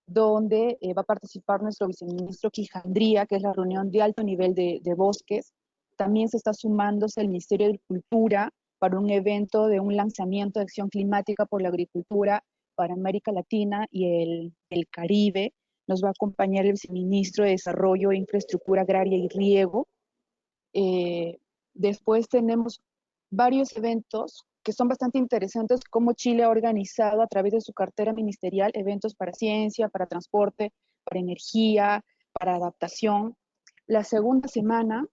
donde va a participar nuestro viceministro Quijandría, que es la reunión de alto nivel de bosques. También se está sumándose el Ministerio de Cultura para un evento de un lanzamiento de acción climática por la agricultura para América Latina y el Caribe. Nos va a acompañar el viceministro de Desarrollo, Infraestructura Agraria y Riego. Después tenemos varios eventos que son bastante interesantes, como Chile ha organizado a través de su cartera ministerial eventos para ciencia, para transporte, para energía, para adaptación. La segunda semana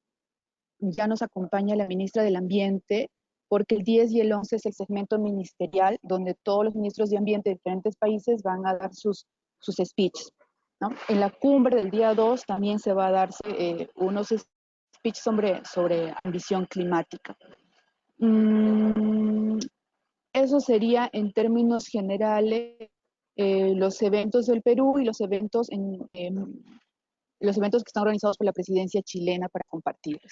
ya nos acompaña la ministra del Ambiente, porque el 10 y el 11 es el segmento ministerial, donde todos los ministros de Ambiente de diferentes países van a dar sus speeches, ¿no? En la cumbre del día 2 también se va a darse unos speeches sobre ambición climática. Eso sería en términos generales los eventos del Perú y los eventos que están organizados por la presidencia chilena para compartirlos.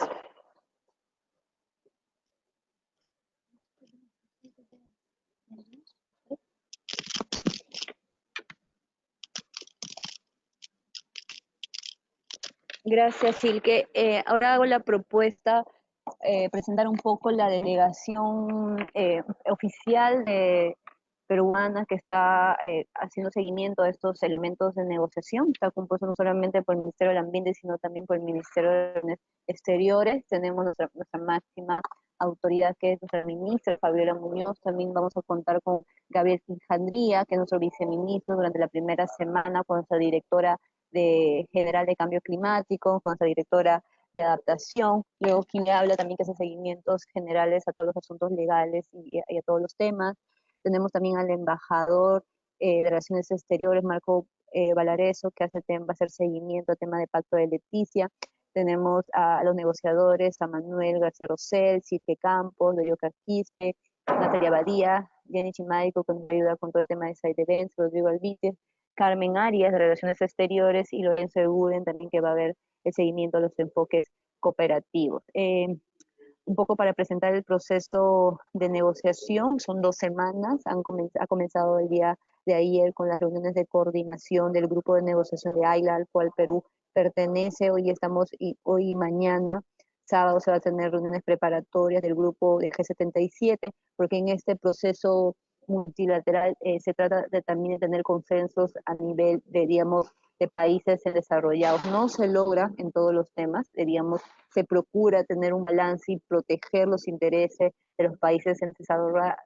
Gracias, Silke. Ahora hago la propuesta, presentar un poco la delegación oficial peruana que está haciendo seguimiento a estos elementos de negociación. Está compuesto no solamente por el Ministerio del Ambiente, sino también por el Ministerio de Relaciones Exteriores. Tenemos nuestra máxima autoridad, que es nuestra ministra, Fabiola Muñoz. También vamos a contar con Gabriel Quijandría, que es nuestro viceministro durante la primera semana, con nuestra directora general de cambio climático, con nuestra directora de adaptación. Luego quien le habla también que hace seguimientos generales a todos los asuntos legales y a todos los temas. Tenemos también al embajador de Relaciones Exteriores, Marco Valareso, que va a hacer seguimiento al tema del Pacto de Leticia. Tenemos a los negociadores, a Manuel García Rosell, Silke Campos, Darío Carquispe, Natalia Badía, Jenny Chimaico, que nos ayuda con todo el tema de side events, Rodrigo Alvíquez, Carmen Arias, de Relaciones Exteriores, y Lorenzo Eguren, también, que va a ver el seguimiento a los enfoques cooperativos. Un poco para presentar el proceso de negociación, son 2 semanas, ha comenzado el día de ayer con las reuniones de coordinación del grupo de negociación de AILA, al cual Perú pertenece. Hoy y mañana, sábado, se va a tener reuniones preparatorias del grupo de G77, porque en este proceso multilateral se trata también de tener consensos a nivel de países desarrollados. No se logra en todos los temas, se procura tener un balance y proteger los intereses de los países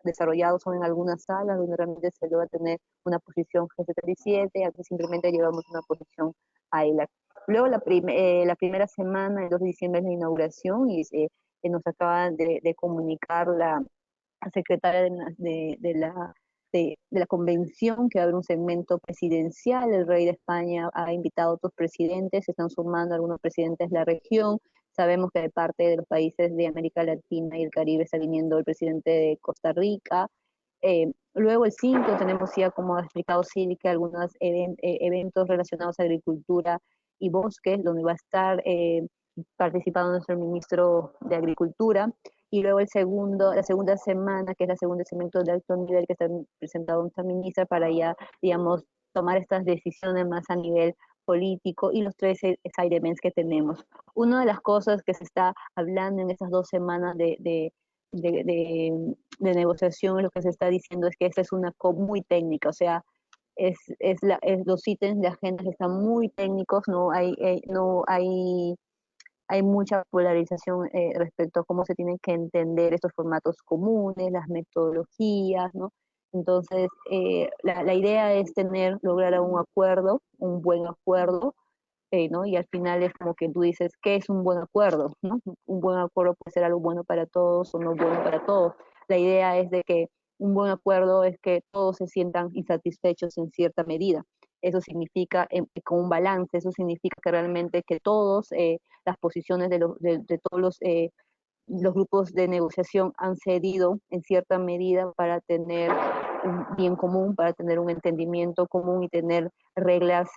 desarrollados. Son en algunas salas donde realmente se logra tener una posición G77, aquí simplemente llevamos una posición AILAC. Luego la primera semana, el 2 de diciembre, es la inauguración, y nos acaban de comunicar la secretaria de la convención que va a haber un segmento presidencial. El rey de España ha invitado a otros presidentes, se están sumando algunos presidentes de la región. Sabemos que de parte de los países de América Latina y el Caribe está viniendo el presidente de Costa Rica. Luego el 5 tenemos ya, como ha explicado Silke, algunos eventos relacionados a agricultura y bosques, donde va a estar participando nuestro ministro de Agricultura. Y luego la segunda semana, que es la segunda segmento de alto nivel, que está presentado nuestra ministra, para ya, tomar estas decisiones más a nivel político, y los 3 side events que tenemos. Una de las cosas que se está hablando en estas 2 semanas de negociación, lo que se está diciendo es que esta es una COP muy técnica, o sea, los ítems de agenda están muy técnicos, hay mucha polarización respecto a cómo se tienen que entender estos formatos comunes, las metodologías, ¿no? Entonces, la idea es lograr un buen acuerdo, ¿no? Y al final es como que tú dices, ¿qué es un buen acuerdo? ¿No? Un buen acuerdo puede ser algo bueno para todos o no bueno para todos. La idea es de que un buen acuerdo es que todos se sientan insatisfechos en cierta medida. Eso significa, con un balance, eso significa que realmente que las posiciones de todos los grupos de negociación han cedido en cierta medida para tener un bien común, para tener un entendimiento común y tener reglas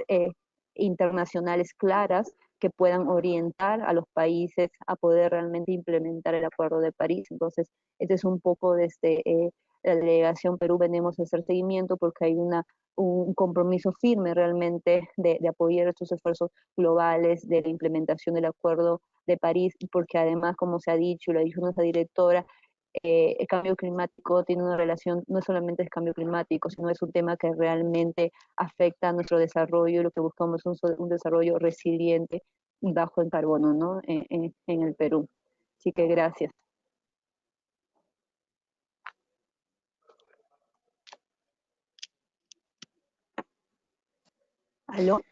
internacionales claras que puedan orientar a los países a poder realmente implementar el Acuerdo de París. Entonces, este es un poco desde la delegación Perú venimos a hacer seguimiento, porque hay un compromiso firme realmente de apoyar estos esfuerzos globales de la implementación del Acuerdo de París, porque además, como se ha dicho, lo ha dicho nuestra directora, el cambio climático tiene una relación, no solamente es cambio climático, sino es un tema que realmente afecta a nuestro desarrollo. Lo que buscamos es un desarrollo resiliente y bajo en carbono, ¿no? En el Perú. Así que gracias. ¿Aló?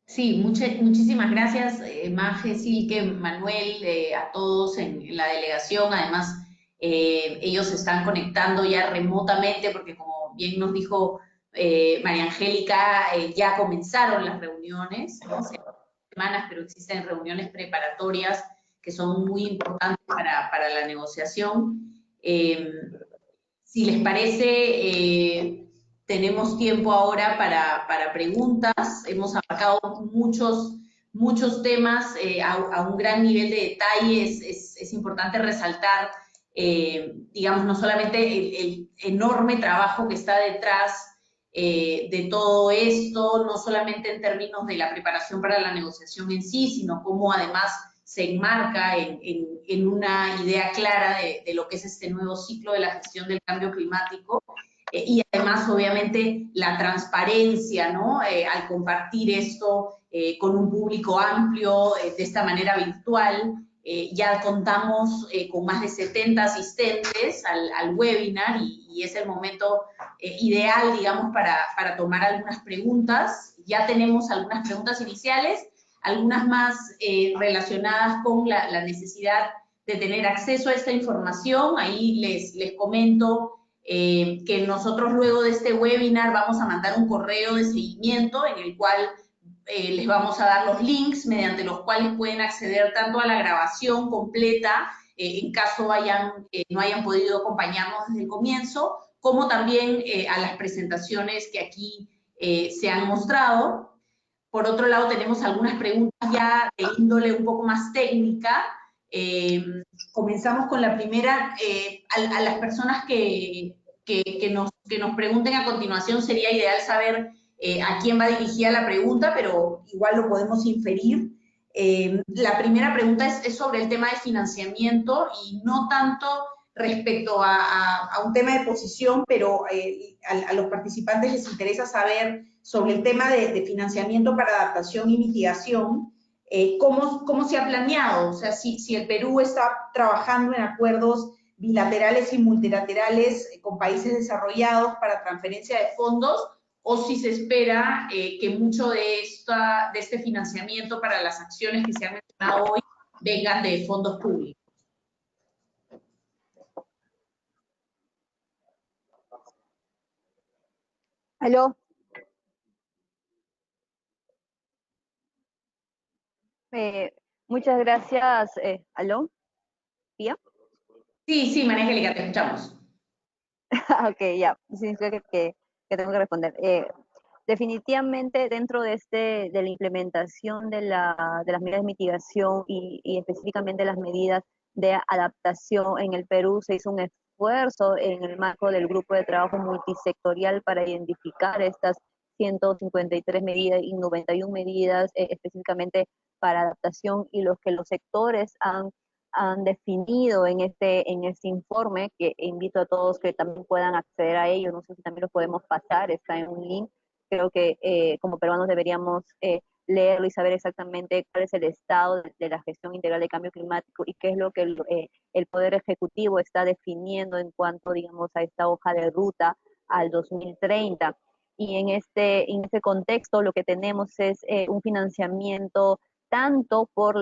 Sí, muchísimas gracias, Maje, Silke, Manuel, a todos en la delegación. Además, ellos se están conectando ya remotamente porque, como bien nos dijo María Angélica, ya comenzaron las reuniones, ¿no? Semanas, pero existen reuniones preparatorias que son muy importantes para la negociación. Si les parece, tenemos tiempo ahora para preguntas. Hemos abarcado muchos temas a un gran nivel de detalle. Es importante resaltar, digamos, no solamente el enorme trabajo que está detrás de todo esto, no solamente en términos de la preparación para la negociación en sí, sino cómo además se enmarca en una idea clara de lo que es este nuevo ciclo de la gestión del cambio climático, y además, obviamente, la transparencia, ¿no? Al compartir esto con un público amplio, de esta manera virtual. Ya contamos con más de 70 asistentes al webinar, y es el momento ideal, digamos, para tomar algunas preguntas. Ya tenemos algunas preguntas iniciales. algunas más relacionadas con la necesidad de tener acceso a esta información. Ahí les comento que nosotros luego de este webinar vamos a mandar un correo de seguimiento en el cual les vamos a dar los links mediante los cuales pueden acceder tanto a la grabación completa, en caso no hayan podido acompañarnos desde el comienzo, como también a las presentaciones que aquí se han mostrado. Por otro lado, tenemos algunas preguntas ya de índole un poco más técnica. Comenzamos con la primera. A las personas que nos pregunten a continuación, sería ideal saber a quién va dirigida la pregunta, pero igual lo podemos inferir. La primera pregunta es sobre el tema de financiamiento y no tanto respecto a un tema de posición, pero a los participantes les interesa saber sobre el tema de financiamiento para adaptación y mitigación. ¿Cómo se ha planeado? O sea, si el Perú está trabajando en acuerdos bilaterales y multilaterales con países desarrollados para transferencia de fondos, o si se espera que mucho de este financiamiento para las acciones que se han mencionado hoy vengan de fondos públicos. ¿Aló? Muchas gracias. ¿Aló? ¿Pía? Sí, María Angélica, te escuchamos. Ok, ya. Significa que tengo que responder. Definitivamente dentro de la implementación de las medidas de mitigación y específicamente las medidas de adaptación en el Perú se hizo un esfuerzo en el marco del grupo de trabajo multisectorial para identificar estas 153 medidas y 91 medidas específicamente para adaptación y los que los sectores han definido en este informe, que invito a todos que también puedan acceder a ello, no sé si también lo podemos pasar, está en un link. Creo que como peruanos deberíamos leerlo y saber exactamente cuál es el estado de la gestión integral de cambio climático y qué es lo que el Poder Ejecutivo está definiendo en cuanto, digamos, a esta hoja de ruta al 2030. Y en este contexto lo que tenemos es un financiamiento tanto por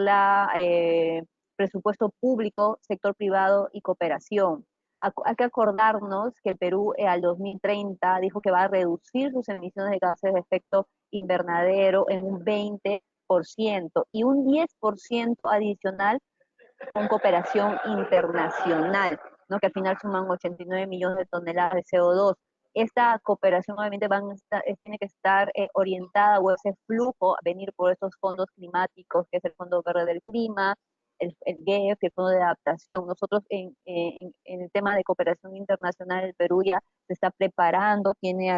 presupuesto público, sector privado y cooperación. Hay que acordarnos que el Perú al 2030 dijo que va a reducir sus emisiones de gases de efecto invernadero en un 20% y un 10% adicional con cooperación internacional, ¿no? Que al final suman 89 millones de toneladas de CO2. Esta cooperación obviamente tiene que estar orientada o ese flujo a venir por estos fondos climáticos, que es el Fondo Verde del Clima, el GEF, el Fondo de Adaptación. Nosotros en el tema de cooperación internacional, el Perú ya se está preparando, tiene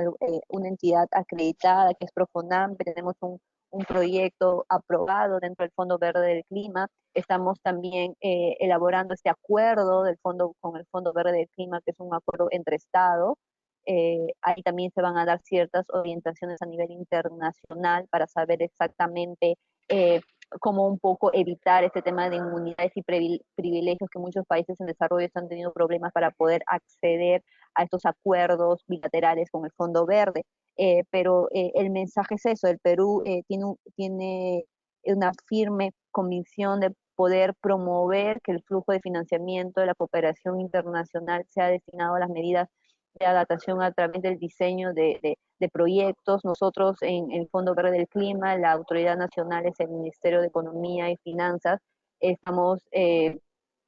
una entidad acreditada que es Profonam, tenemos un proyecto aprobado dentro del Fondo Verde del Clima. Estamos también elaborando este acuerdo con el Fondo Verde del Clima, que es un acuerdo entre Estados. Ahí también se van a dar ciertas orientaciones a nivel internacional para saber exactamente cómo un poco evitar este tema de inmunidades y privilegios que muchos países en desarrollo están teniendo problemas para poder acceder a estos acuerdos bilaterales con el Fondo Verde. Pero el mensaje es eso, el Perú tiene una firme convicción de poder promover que el flujo de financiamiento de la cooperación internacional sea destinado a las medidas de adaptación a través del diseño de proyectos. Nosotros en el Fondo Verde del Clima, la autoridad nacional es el Ministerio de Economía y Finanzas, estamos,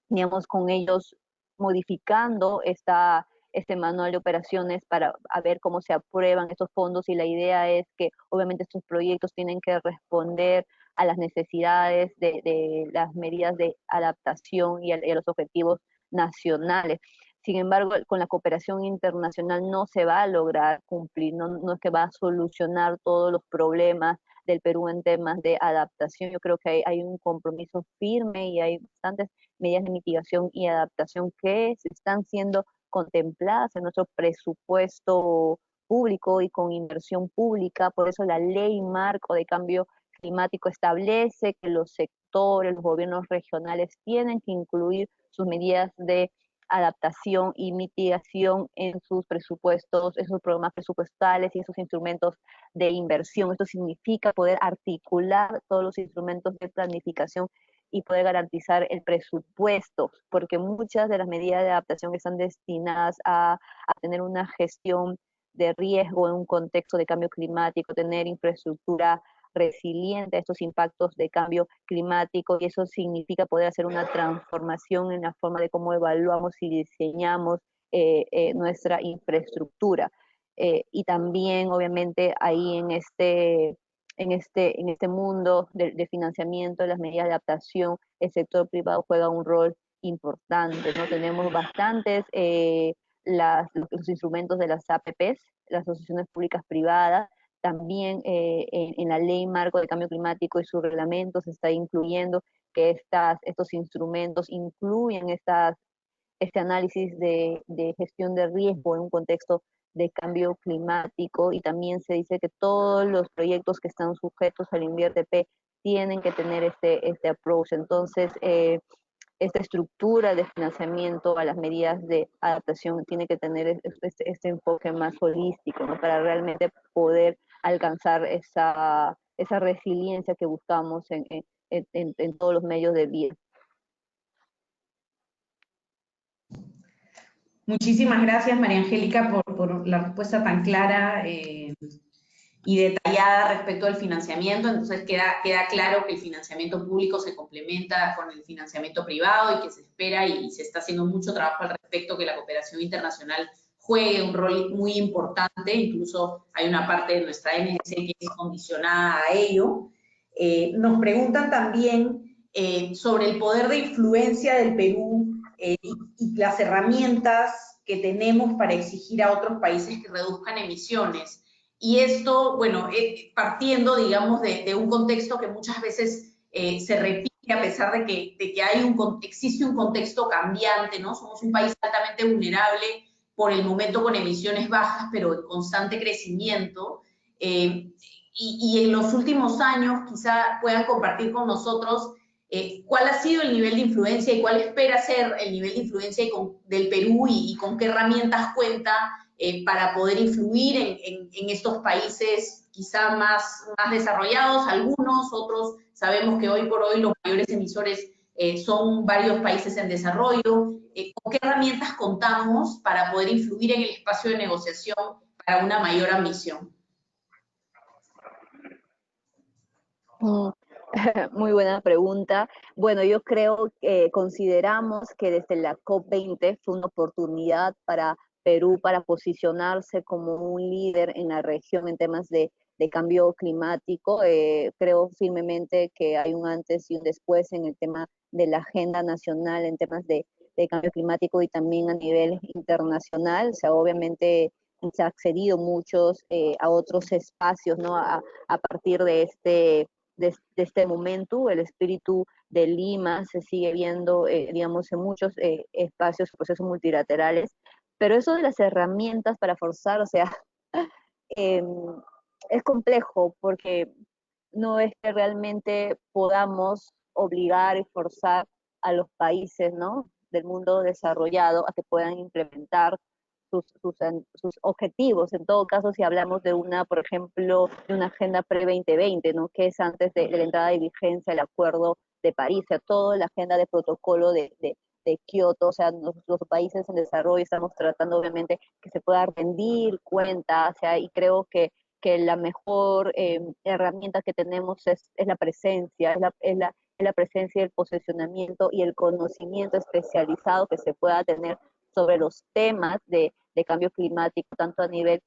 digamos, con ellos modificando este manual de operaciones para ver cómo se aprueban estos fondos y la idea es que obviamente estos proyectos tienen que responder a las necesidades de las medidas de adaptación y a los objetivos nacionales. Sin embargo, con la cooperación internacional no se va a lograr cumplir, no es que va a solucionar todos los problemas del Perú en temas de adaptación. Yo creo que hay un compromiso firme y hay bastantes medidas de mitigación y adaptación que están siendo contempladas en nuestro presupuesto público y con inversión pública. Por eso la ley marco de cambio climático establece que los sectores, los gobiernos regionales tienen que incluir sus medidas de adaptación y mitigación en sus presupuestos, en sus programas presupuestales y en sus instrumentos de inversión. Esto significa poder articular todos los instrumentos de planificación y poder garantizar el presupuesto, porque muchas de las medidas de adaptación están destinadas a tener una gestión de riesgo en un contexto de cambio climático, tener infraestructura resiliente a estos impactos de cambio climático, y eso significa poder hacer una transformación en la forma de cómo evaluamos y diseñamos nuestra infraestructura. Y también, obviamente, ahí en este mundo de financiamiento, de las medidas de adaptación, el sector privado juega un rol importante, ¿no? Tenemos bastantes los instrumentos de las APPs, las asociaciones públicas privadas. También en la ley marco de cambio climático y su reglamento se está incluyendo que estos instrumentos incluyen este análisis de gestión de riesgo en un contexto de cambio climático, y también se dice que todos los proyectos que están sujetos al INVIERTE tienen que tener este approach. Entonces, esta estructura de financiamiento a las medidas de adaptación tiene que tener este enfoque más holístico, ¿no? Para realmente poder alcanzar esa resiliencia que buscamos en todos los medios de vida. Muchísimas gracias, María Angélica, por la respuesta tan clara y detallada respecto al financiamiento. Entonces queda claro que el financiamiento público se complementa con el financiamiento privado y que se espera y se está haciendo mucho trabajo al respecto, que la cooperación internacional juegue un rol muy importante. Incluso hay una parte de nuestra NGC que es condicionada a ello. Nos preguntan también sobre el poder de influencia del Perú y las herramientas que tenemos para exigir a otros países que reduzcan emisiones. Y esto, bueno, partiendo, digamos, de un contexto que muchas veces se repite a pesar de que existe un contexto cambiante, ¿no? Somos un país altamente vulnerable por el momento con emisiones bajas, pero en constante crecimiento. Y en los últimos años quizá puedan compartir con nosotros cuál ha sido el nivel de influencia y cuál espera ser el nivel de influencia del Perú y con qué herramientas cuenta para poder influir en estos países quizá más desarrollados, algunos, otros sabemos que hoy por hoy los mayores emisores son varios países en desarrollo. ¿Con qué herramientas contamos para poder influir en el espacio de negociación para una mayor ambición? Muy buena pregunta. Bueno, yo creo que consideramos que desde la COP20 fue una oportunidad para Perú para posicionarse como un líder en la región en temas de cambio climático. Creo firmemente que hay un antes y un después en el tema de la agenda nacional en temas de cambio climático y también a nivel internacional. O sea, obviamente se ha accedido muchos a otros espacios, ¿no? A partir de este momento, el espíritu de Lima se sigue viendo, digamos, en muchos espacios, procesos multilaterales, pero eso de las herramientas para forzar, o sea, eh, es complejo porque no es que realmente podamos obligar y forzar a los países, ¿no?, del mundo desarrollado a que puedan implementar sus objetivos. En todo caso, si hablamos de por ejemplo, de una agenda pre-2020, ¿no?, que es antes de la entrada de vigencia del Acuerdo de París, o sea, toda la agenda de protocolo de Kioto, o sea, los países en desarrollo estamos tratando obviamente que se pueda rendir cuenta, o sea, y creo que la mejor herramienta que tenemos es la presencia, es la presencia y el posicionamiento y el conocimiento especializado que se pueda tener sobre los temas de cambio climático, tanto a nivel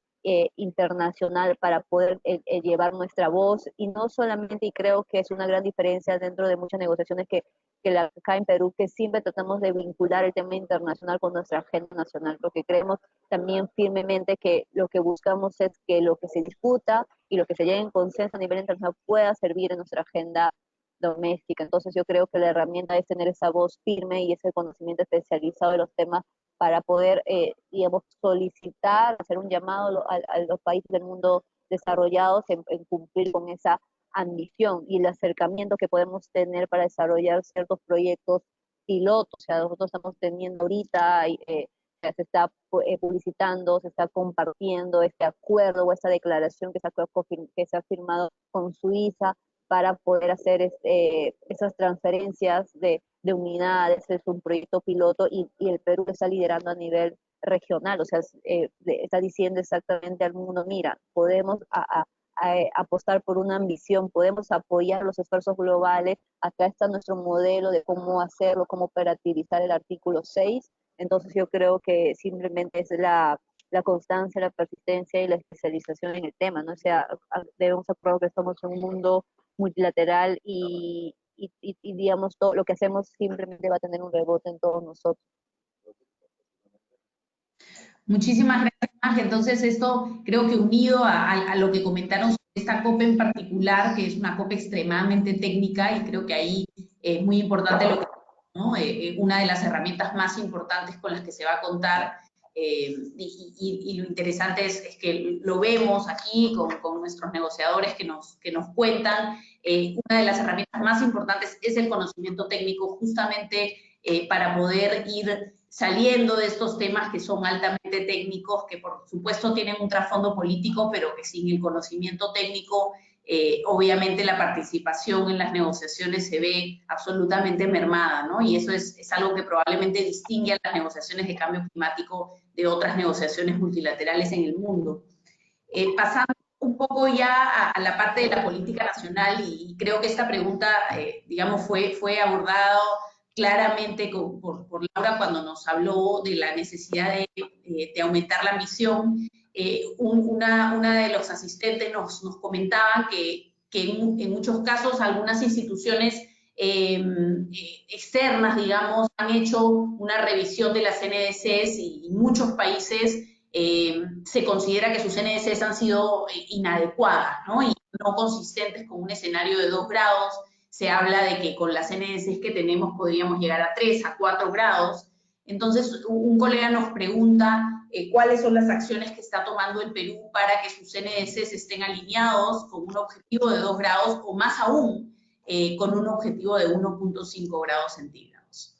internacional, para poder llevar nuestra voz, y no solamente, y creo que es una gran diferencia dentro de muchas negociaciones que acá en Perú, que siempre tratamos de vincular el tema internacional con nuestra agenda nacional, porque creemos también firmemente que lo que buscamos es que lo que se discuta y lo que se llegue en consenso a nivel internacional pueda servir en nuestra agenda doméstica. Entonces yo creo que la herramienta es tener esa voz firme y ese conocimiento especializado de los temas para poder, digamos, solicitar, hacer un llamado a los países del mundo desarrollados en cumplir con esa ambición y el acercamiento que podemos tener para desarrollar ciertos proyectos piloto, o sea, nosotros estamos teniendo ahorita, se está publicitando, se está compartiendo este acuerdo o esta declaración que se ha firmado con Suiza para poder hacer esas transferencias de unidades. Es un proyecto piloto y el Perú está liderando a nivel regional, o sea, está diciendo exactamente al mundo, mira, podemos apostar por una ambición, podemos apoyar los esfuerzos globales, acá está nuestro modelo de cómo hacerlo, cómo operativizar el artículo 6. Entonces yo creo que simplemente es la constancia, la persistencia y la especialización en el tema, ¿no? O sea, debemos acordar que estamos en un mundo multilateral y digamos, todo lo que hacemos simplemente va a tener un rebote en todos nosotros. Muchísimas gracias, Maje. Entonces, esto creo que unido a lo que comentaron sobre esta COP en particular, que es una COP extremadamente técnica, y creo que ahí es muy importante lo que, ¿no? Una de las herramientas más importantes con las que se va a contar, y lo interesante es que lo vemos aquí con nuestros negociadores que nos cuentan, una de las herramientas más importantes es el conocimiento técnico, justamente para poder ir saliendo de estos temas que son altamente técnicos, que por supuesto tienen un trasfondo político, pero que sin el conocimiento técnico, obviamente la participación en las negociaciones se ve absolutamente mermada, ¿no? Y eso es algo que probablemente distingue a las negociaciones de cambio climático de otras negociaciones multilaterales en el mundo. Pasando un poco ya a la parte de la política nacional, y creo que esta pregunta, digamos, fue abordada claramente por Laura cuando nos habló de la necesidad de aumentar la ambición. Una de los asistentes nos comentaban que en muchos casos algunas instituciones externas, digamos, han hecho una revisión de las NDCs y muchos países se considera que sus NDCs han sido inadecuadas, ¿no? Y no consistentes con un escenario de 2 grados. Se habla de que con las NDCs que tenemos podríamos llegar a 3, a 4 grados. Entonces, un colega nos pregunta cuáles son las acciones que está tomando el Perú para que sus NDCs estén alineados con un objetivo de 2 grados o más aún, con un objetivo de 1.5 grados centígrados.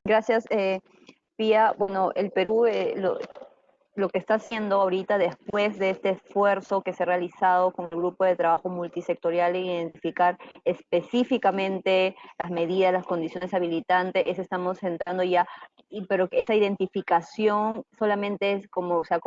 Gracias, Pía. Bueno, el Perú lo que está haciendo ahorita después de este esfuerzo que se ha realizado con el grupo de trabajo multisectorial e identificar específicamente las medidas, las condiciones habilitantes, estamos entrando ya, pero que esta identificación solamente es como, o sea,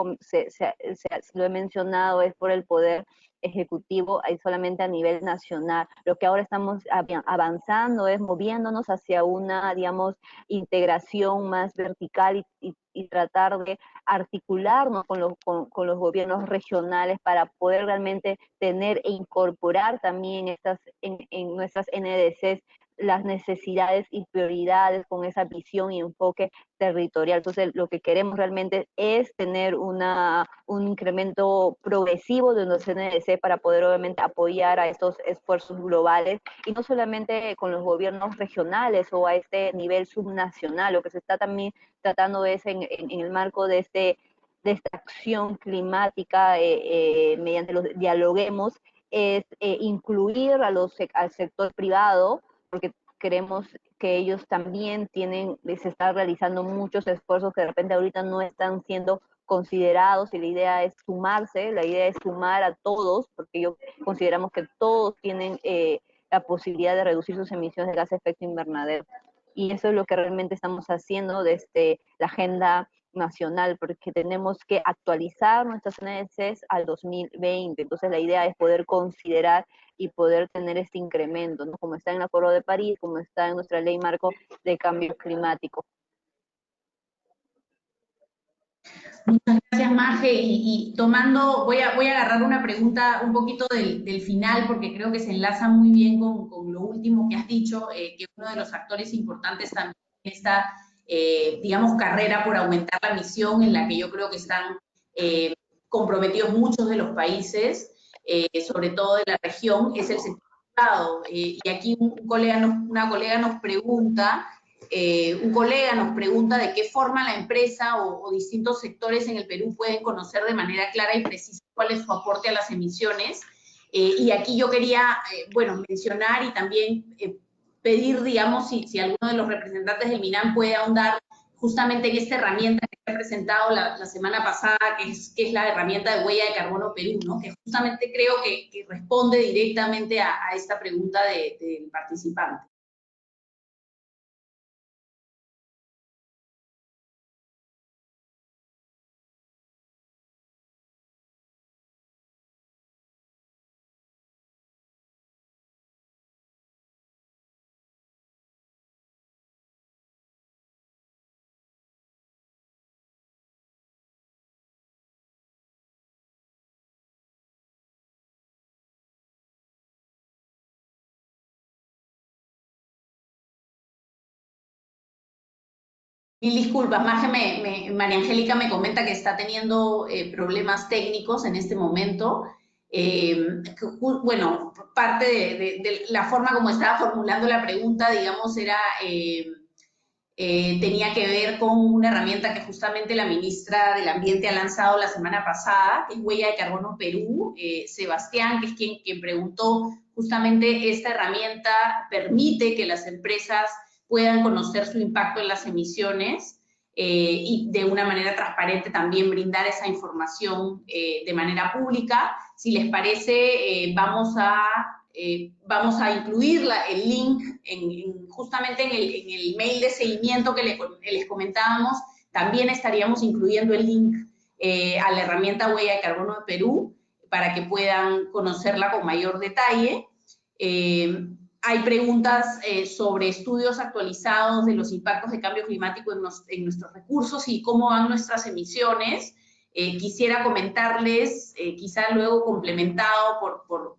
lo he mencionado, es por el poder ejecutivo, solamente a nivel nacional. Lo que ahora estamos avanzando es moviéndonos hacia una, digamos, integración más vertical y tratar de articularnos con los gobiernos regionales para poder realmente tener e incorporar también en nuestras NDCs las necesidades y prioridades con esa visión y enfoque territorial. Entonces, lo que queremos realmente es tener un incremento progresivo de los NDC para poder obviamente apoyar a estos esfuerzos globales y no solamente con los gobiernos regionales o a este nivel subnacional. Lo que se está también tratando es en el marco de esta acción climática mediante los dialoguemos, es incluir al sector privado, porque queremos que ellos también se están realizando muchos esfuerzos que de repente ahorita no están siendo considerados, y la idea es sumarse, la idea es sumar a todos, porque consideramos que todos tienen la posibilidad de reducir sus emisiones de gas de efecto invernadero. Y eso es lo que realmente estamos haciendo desde la agenda nacional, porque tenemos que actualizar nuestras NDCs al 2020. Entonces la idea es poder considerar y poder tener este incremento, ¿no? Como está en el Acuerdo de París, como está en nuestra ley marco de cambio climático. Muchas gracias, Maje. Y tomando, voy a agarrar una pregunta un poquito del final, porque creo que se enlaza muy bien con lo último que has dicho, que uno de los actores importantes también en esta, digamos, carrera por aumentar la misión, en la que yo creo que están comprometidos muchos de los países, sobre todo de la región, es el sector privado. Y aquí una colega nos pregunta, de qué forma la empresa o distintos sectores en el Perú pueden conocer de manera clara y precisa cuál es su aporte a las emisiones. Y aquí yo quería, bueno, mencionar y también pedir, digamos, si alguno de los representantes del MINAM puede ahondar justamente en esta herramienta que he presentado la semana pasada, que es la herramienta de huella de carbono Perú, ¿no? Que justamente creo que responde directamente a esta pregunta del participante. Mil disculpas, más que María Angélica me comenta que está teniendo problemas técnicos en este momento. Bueno, parte de la forma como estaba formulando la pregunta, digamos, tenía que ver con una herramienta que justamente la ministra del Ambiente ha lanzado la semana pasada, que es Huella de Carbono Perú. Sebastián, que es quien preguntó, justamente esta herramienta permite que las empresas puedan conocer su impacto en las emisiones y de una manera transparente también brindar esa información de manera pública. Si les parece, vamos a incluir el link justamente en el mail de seguimiento que les comentábamos. También estaríamos incluyendo el link a la herramienta Huella de Carbono de Perú para que puedan conocerla con mayor detalle. Hay preguntas sobre estudios actualizados de los impactos de cambio climático en nuestros recursos y cómo van nuestras emisiones. Quisiera comentarles, quizá luego complementado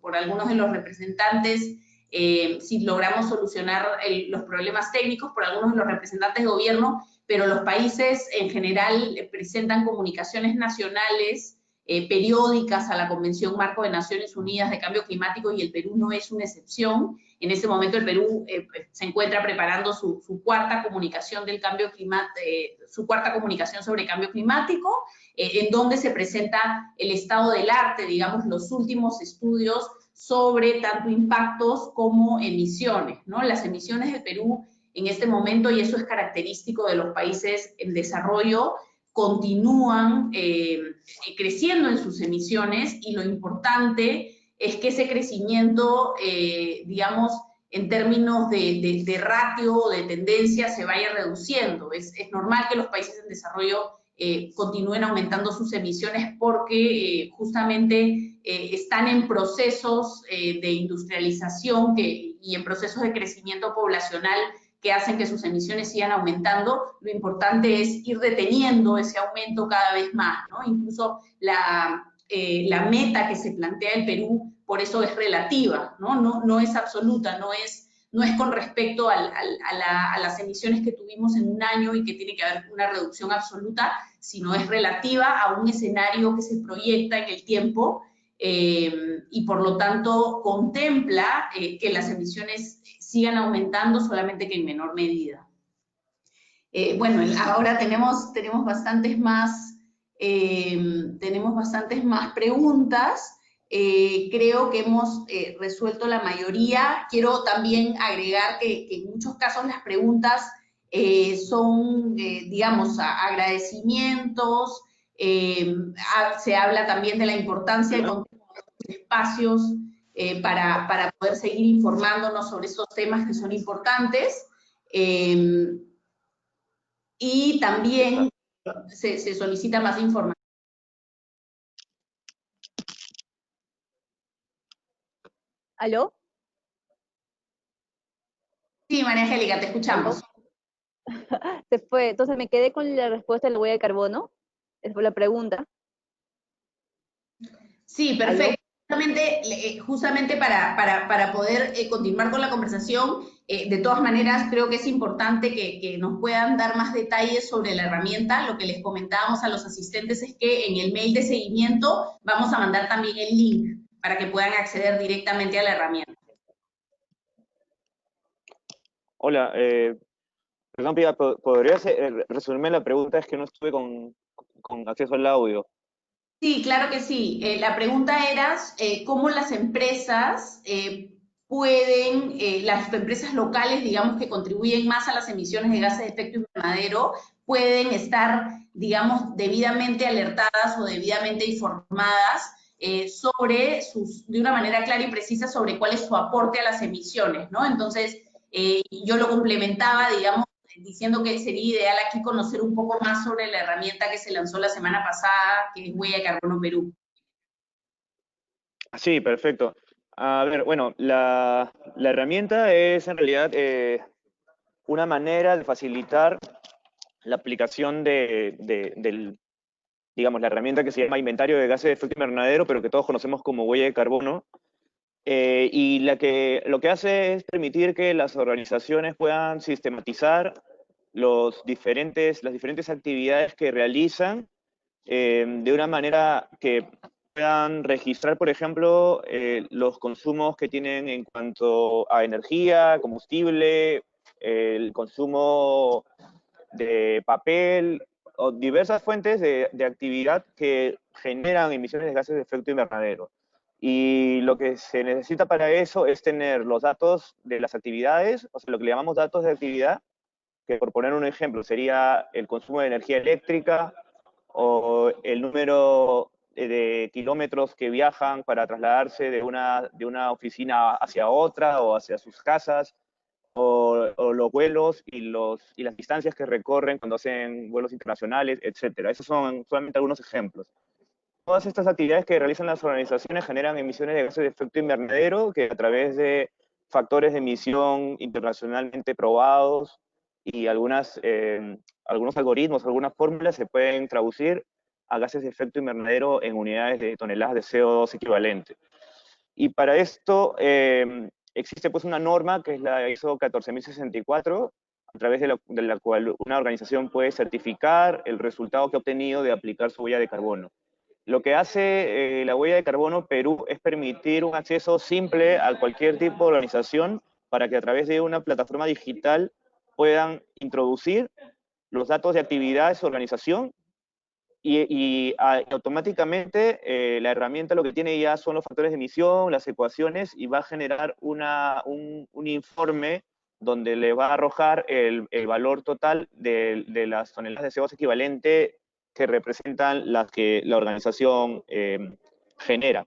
por algunos de los representantes, si logramos solucionar los problemas técnicos por algunos de los representantes de gobierno, pero los países en general presentan comunicaciones nacionales periódicas a la Convención Marco de Naciones Unidas de Cambio Climático y el Perú no es una excepción. En ese momento el Perú se encuentra preparando su cuarta comunicación del cambio su cuarta comunicación sobre cambio climático, en donde se presenta el estado del arte, digamos, los últimos estudios sobre tanto impactos como emisiones, ¿no? Las emisiones del Perú en este momento, y eso es característico de los países en desarrollo, continúan creciendo en sus emisiones, y lo importante es que ese crecimiento, digamos, en términos de ratio o de tendencia se vaya reduciendo. Es normal que los países en desarrollo continúen aumentando sus emisiones porque justamente están en procesos de industrialización y en procesos de crecimiento poblacional que hacen que sus emisiones sigan aumentando. Lo importante es ir deteniendo ese aumento cada vez más, ¿no? Incluso la meta que se plantea el Perú, por eso es relativa, ¿no? No es absoluta, no es con respecto a las emisiones que tuvimos en un año y que tiene que haber una reducción absoluta, sino es relativa a un escenario que se proyecta en el tiempo y por lo tanto contempla que las emisiones sigan aumentando, solamente que en menor medida. Bueno, ahora tenemos bastantes más preguntas. Creo que hemos resuelto la mayoría. Quiero también agregar que en muchos casos las preguntas son, digamos, agradecimientos. Se habla también de la importancia de contar con espacios para poder seguir informándonos sobre estos temas que son importantes. Y también se solicita más información. ¿Aló? Sí, María Angélica, te escuchamos. Se fue. Entonces me quedé con la respuesta de la huella de carbono. Esa fue la pregunta. Sí, ¿Aló? perfecto. Justamente para poder continuar con la conversación, de todas maneras creo que es importante que nos puedan dar más detalles sobre la herramienta. Lo que les comentábamos a los asistentes es que en el mail de seguimiento vamos a mandar también el link para que puedan acceder directamente a la herramienta. Hola, perdón, Pia, ¿podrías resumirme la pregunta? Es que no estuve con acceso al audio. Sí, claro que sí. La pregunta era cómo las empresas pueden, las empresas locales, digamos, que contribuyen más a las emisiones de gases de efecto invernadero, pueden estar, digamos, debidamente alertadas o debidamente informadas sobre de una manera clara y precisa sobre cuál es su aporte a las emisiones, ¿no? Entonces, yo lo complementaba, digamos, diciendo que sería ideal aquí conocer un poco más sobre la herramienta que se lanzó la semana pasada, que es Huella de Carbono Perú. Sí, perfecto. A ver, bueno, la herramienta es en realidad una manera de facilitar la aplicación del, digamos, la herramienta que se llama inventario de gases de efecto invernadero, pero que todos conocemos como huella de carbono. Y lo que hace es permitir que las organizaciones puedan sistematizar las diferentes actividades que realizan de una manera que puedan registrar, por ejemplo, los consumos que tienen en cuanto a energía, combustible, el consumo de papel o diversas fuentes de actividad que generan emisiones de gases de efecto invernadero. Y lo que se necesita para eso es tener los datos de las actividades, o sea, lo que le llamamos datos de actividad, que por poner un ejemplo sería el consumo de energía eléctrica o el número de kilómetros que viajan para trasladarse de una oficina hacia otra o hacia sus casas, o los vuelos y las distancias que recorren cuando hacen vuelos internacionales, etcétera. Esos son solamente algunos ejemplos. Todas estas actividades que realizan las organizaciones generan emisiones de gases de efecto invernadero que a través de factores de emisión internacionalmente probados y algunos algoritmos, algunas fórmulas se pueden traducir a gases de efecto invernadero en unidades de toneladas de CO2 equivalente. Y para esto existe pues una norma que es la ISO 14064, a través de la cual una organización puede certificar el resultado que ha obtenido de aplicar su huella de carbono. Lo que hace la huella de carbono Perú es permitir un acceso simple a cualquier tipo de organización para que a través de una plataforma digital puedan introducir los datos de actividad de su organización y automáticamente la herramienta lo que tiene ya son los factores de emisión, las ecuaciones, y va a generar un informe donde le va a arrojar el valor total de las toneladas de CO2 equivalente que representan las que la organización genera.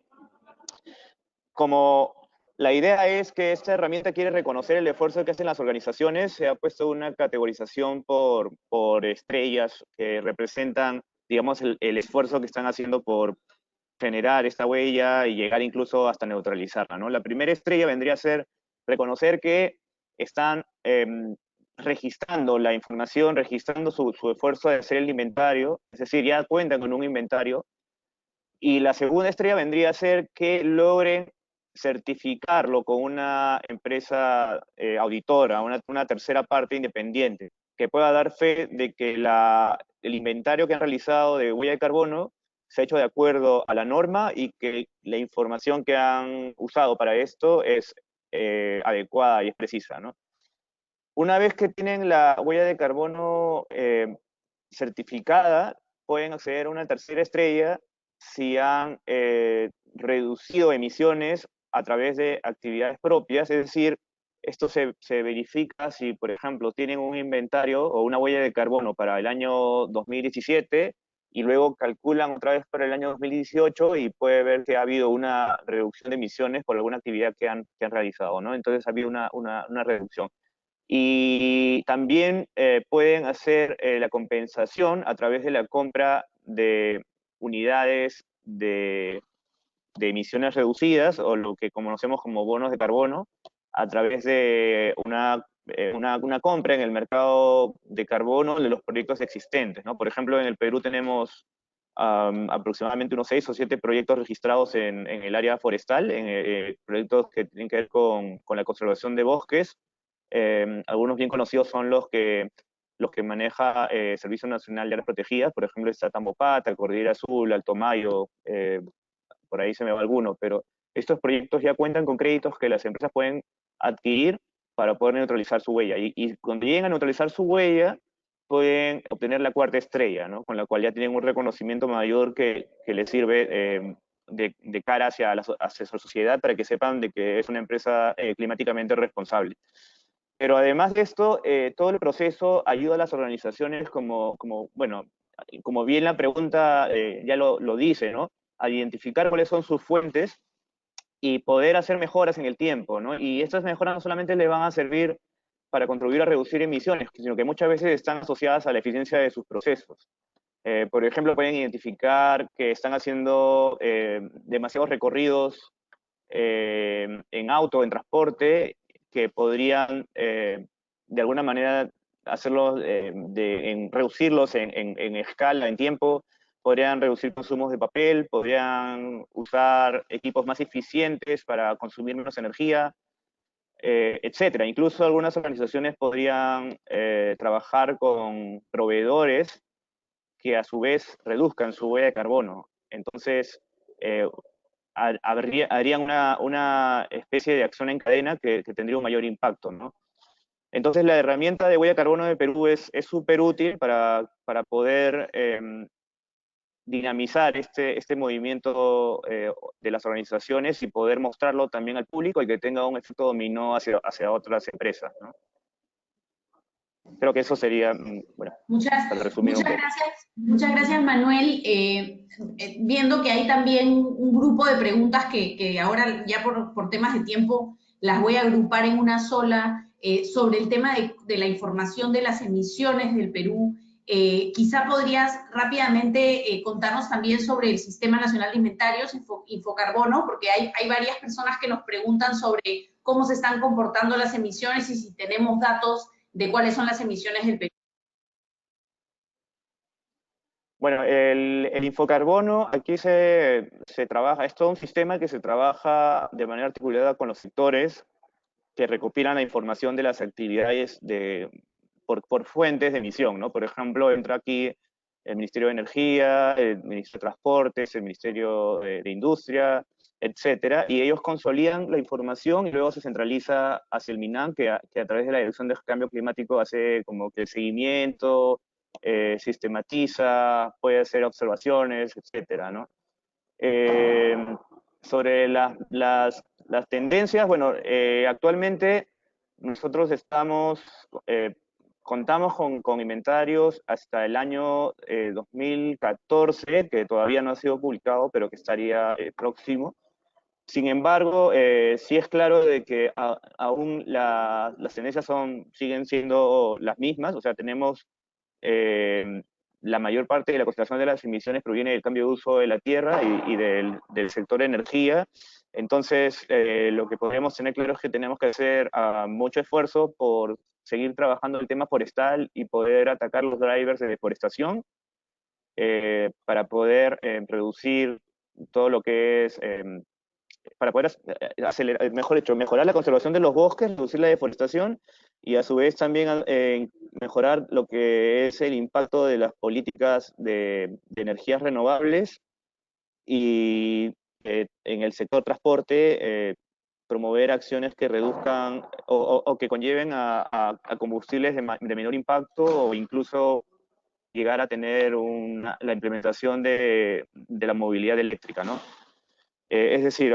Como la idea es que esta herramienta quiere reconocer el esfuerzo que hacen las organizaciones, se ha puesto una categorización por estrellas que representan, digamos, el esfuerzo que están haciendo por generar esta huella y llegar incluso hasta neutralizarla, ¿no? La primera estrella vendría a ser reconocer que están registrando la información, registrando su esfuerzo de hacer el inventario, es decir, ya cuentan con un inventario. Y la segunda estrella vendría a ser que logren certificarlo con una empresa auditora, una tercera parte independiente, que pueda dar fe de que el inventario que han realizado de huella de carbono se ha hecho de acuerdo a la norma y que la información que han usado para esto es adecuada y es precisa, ¿no? Una vez que tienen la huella de carbono certificada, pueden acceder a una tercera estrella si han reducido emisiones a través de actividades propias, es decir, esto se verifica si, por ejemplo, tienen un inventario o una huella de carbono para el año 2017 y luego calculan otra vez para el año 2018 y puede ver que ha habido una reducción de emisiones por alguna actividad que han realizado, ¿no? Entonces ha habido una reducción. Y también pueden hacer la compensación a través de la compra de unidades de emisiones reducidas, o lo que conocemos como bonos de carbono, a través de una compra en el mercado de carbono de los proyectos existentes, ¿no? Por ejemplo, en el Perú tenemos aproximadamente unos 6 o 7 proyectos registrados en el área forestal, proyectos que tienen que ver con la conservación de bosques. Algunos bien conocidos son los que maneja Servicio Nacional de Áreas Protegidas, por ejemplo, está Tambopata, Cordillera Azul, Alto Mayo, por ahí se me va alguno, pero estos proyectos ya cuentan con créditos que las empresas pueden adquirir para poder neutralizar su huella. Y cuando lleguen a neutralizar su huella, pueden obtener la cuarta estrella, ¿no? Con la cual ya tienen un reconocimiento mayor que les sirve de cara hacia su sociedad para que sepan de que es una empresa climáticamente responsable. Pero además de esto, todo el proceso ayuda a las organizaciones bueno, como bien la pregunta ya lo dice, ¿no? A identificar cuáles son sus fuentes y poder hacer mejoras en el tiempo, ¿no? Y estas mejoras no solamente le van a servir para contribuir a reducir emisiones, sino que muchas veces están asociadas a la eficiencia de sus procesos. Por ejemplo, pueden identificar que están haciendo demasiados recorridos en auto, en transporte, que podrían de alguna manera hacerlos, reducirlos en escala, en tiempo, podrían reducir consumos de papel, podrían usar equipos más eficientes para consumir menos energía, etcétera. Incluso algunas organizaciones podrían trabajar con proveedores que a su vez reduzcan su huella de carbono. Entonces, harían una especie de acción en cadena que tendría un mayor impacto, ¿no? Entonces, la herramienta de huella de carbono de Perú es súper útil para poder dinamizar este movimiento de las organizaciones y poder mostrarlo también al público y que tenga un efecto dominó hacia otras empresas, ¿no? Creo que eso sería, bueno, para resumir un poco. Muchas gracias, Manuel. Viendo que hay también un grupo de preguntas que ahora ya por temas de tiempo las voy a agrupar en una sola, sobre el tema de la información de las emisiones del Perú. Quizá podrías rápidamente contarnos también sobre el Sistema Nacional de Inventarios, Infocarbono, porque hay varias personas que nos preguntan sobre cómo se están comportando las emisiones y si tenemos datos de cuáles son las emisiones del Perú. Bueno, el Infocarbono, aquí se trabaja, es todo un sistema que se trabaja de manera articulada con los sectores que recopilan la información de las actividades por fuentes de emisión, ¿no? Por ejemplo, entra aquí el Ministerio de Energía, el Ministerio de Transportes, el Ministerio de Industria, etcétera, y ellos consolidan la información y luego se centraliza hacia el MINAM, que a través de la Dirección de Cambio Climático hace como que el seguimiento, sistematiza, puede hacer observaciones, etcétera, ¿no? Sobre las tendencias, bueno, actualmente nosotros contamos con inventarios hasta el año 2014, que todavía no ha sido publicado, pero que estaría próximo. Sin embargo, sí es claro de que aún las tendencias siguen siendo las mismas, o sea, tenemos la mayor parte de la concentración de las emisiones proviene del cambio de uso de la tierra y del sector energía. Entonces, lo que podemos tener claro es que tenemos que hacer mucho esfuerzo por seguir trabajando el tema forestal y poder atacar los drivers de deforestación para poder reducir todo lo que es para poder acelerar, mejor dicho, mejorar la conservación de los bosques, reducir la deforestación y a su vez también mejorar lo que es el impacto de las políticas de energías renovables y en el sector transporte promover acciones que reduzcan o que conlleven a combustibles de menor impacto o incluso llegar a tener la implementación de la movilidad eléctrica, ¿no? Es decir,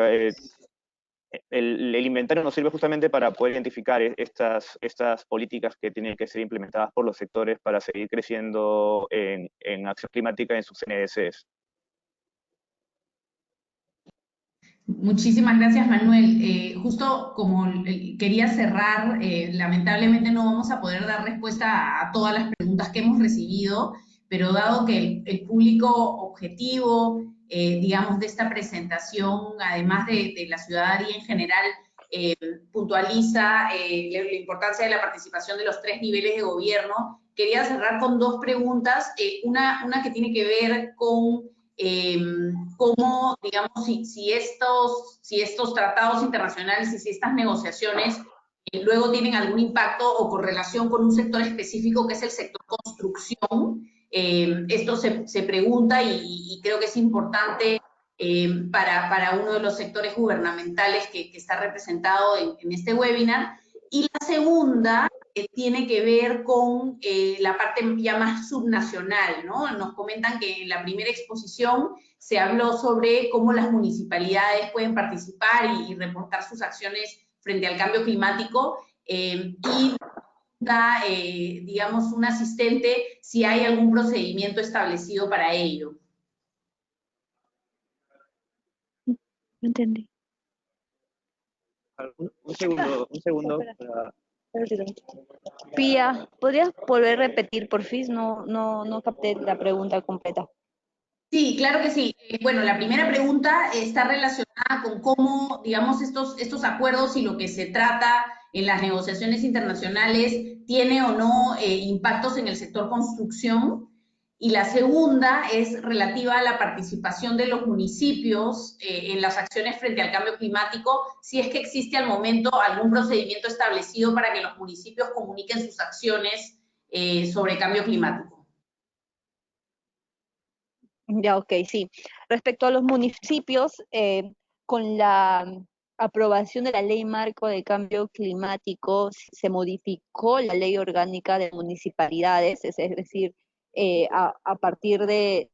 el inventario nos sirve justamente para poder identificar estas políticas que tienen que ser implementadas por los sectores para seguir creciendo en acción climática en sus NDCs. Muchísimas gracias, Manuel. Justo como quería cerrar, lamentablemente no vamos a poder dar respuesta a todas las preguntas que hemos recibido, pero dado que el público objetivo, digamos, de esta presentación, además de la ciudadanía en general, puntualiza la importancia de la participación de los 3 niveles de gobierno, quería cerrar con 2 preguntas, una que tiene que ver con cómo, digamos, si estos tratados internacionales y si estas negociaciones luego tienen algún impacto o correlación con un sector específico que es el sector construcción. Esto se pregunta y creo que es importante para uno de los sectores gubernamentales que está representado en este webinar. Y la segunda tiene que ver con la parte ya más subnacional, ¿no? Nos comentan que en la primera exposición se habló sobre cómo las municipalidades pueden participar y reportar sus acciones frente al cambio climático, y da, digamos, un asistente si hay algún procedimiento establecido para ello. No entendí. Un segundo. Pía, ¿podrías volver a repetir, porfis? No capté la pregunta completa. Sí, claro que sí. Bueno, la primera pregunta está relacionada con cómo, digamos, estos acuerdos y lo que se trata en las negociaciones internacionales tiene o no impactos en el sector construcción. Y la segunda es relativa a la participación de los municipios en las acciones frente al cambio climático, si es que existe al momento algún procedimiento establecido para que los municipios comuniquen sus acciones sobre cambio climático. Ya, ok, sí. Respecto a los municipios, con la aprobación de la Ley Marco de Cambio Climático, se modificó la Ley Orgánica de Municipalidades, es decir, a partir de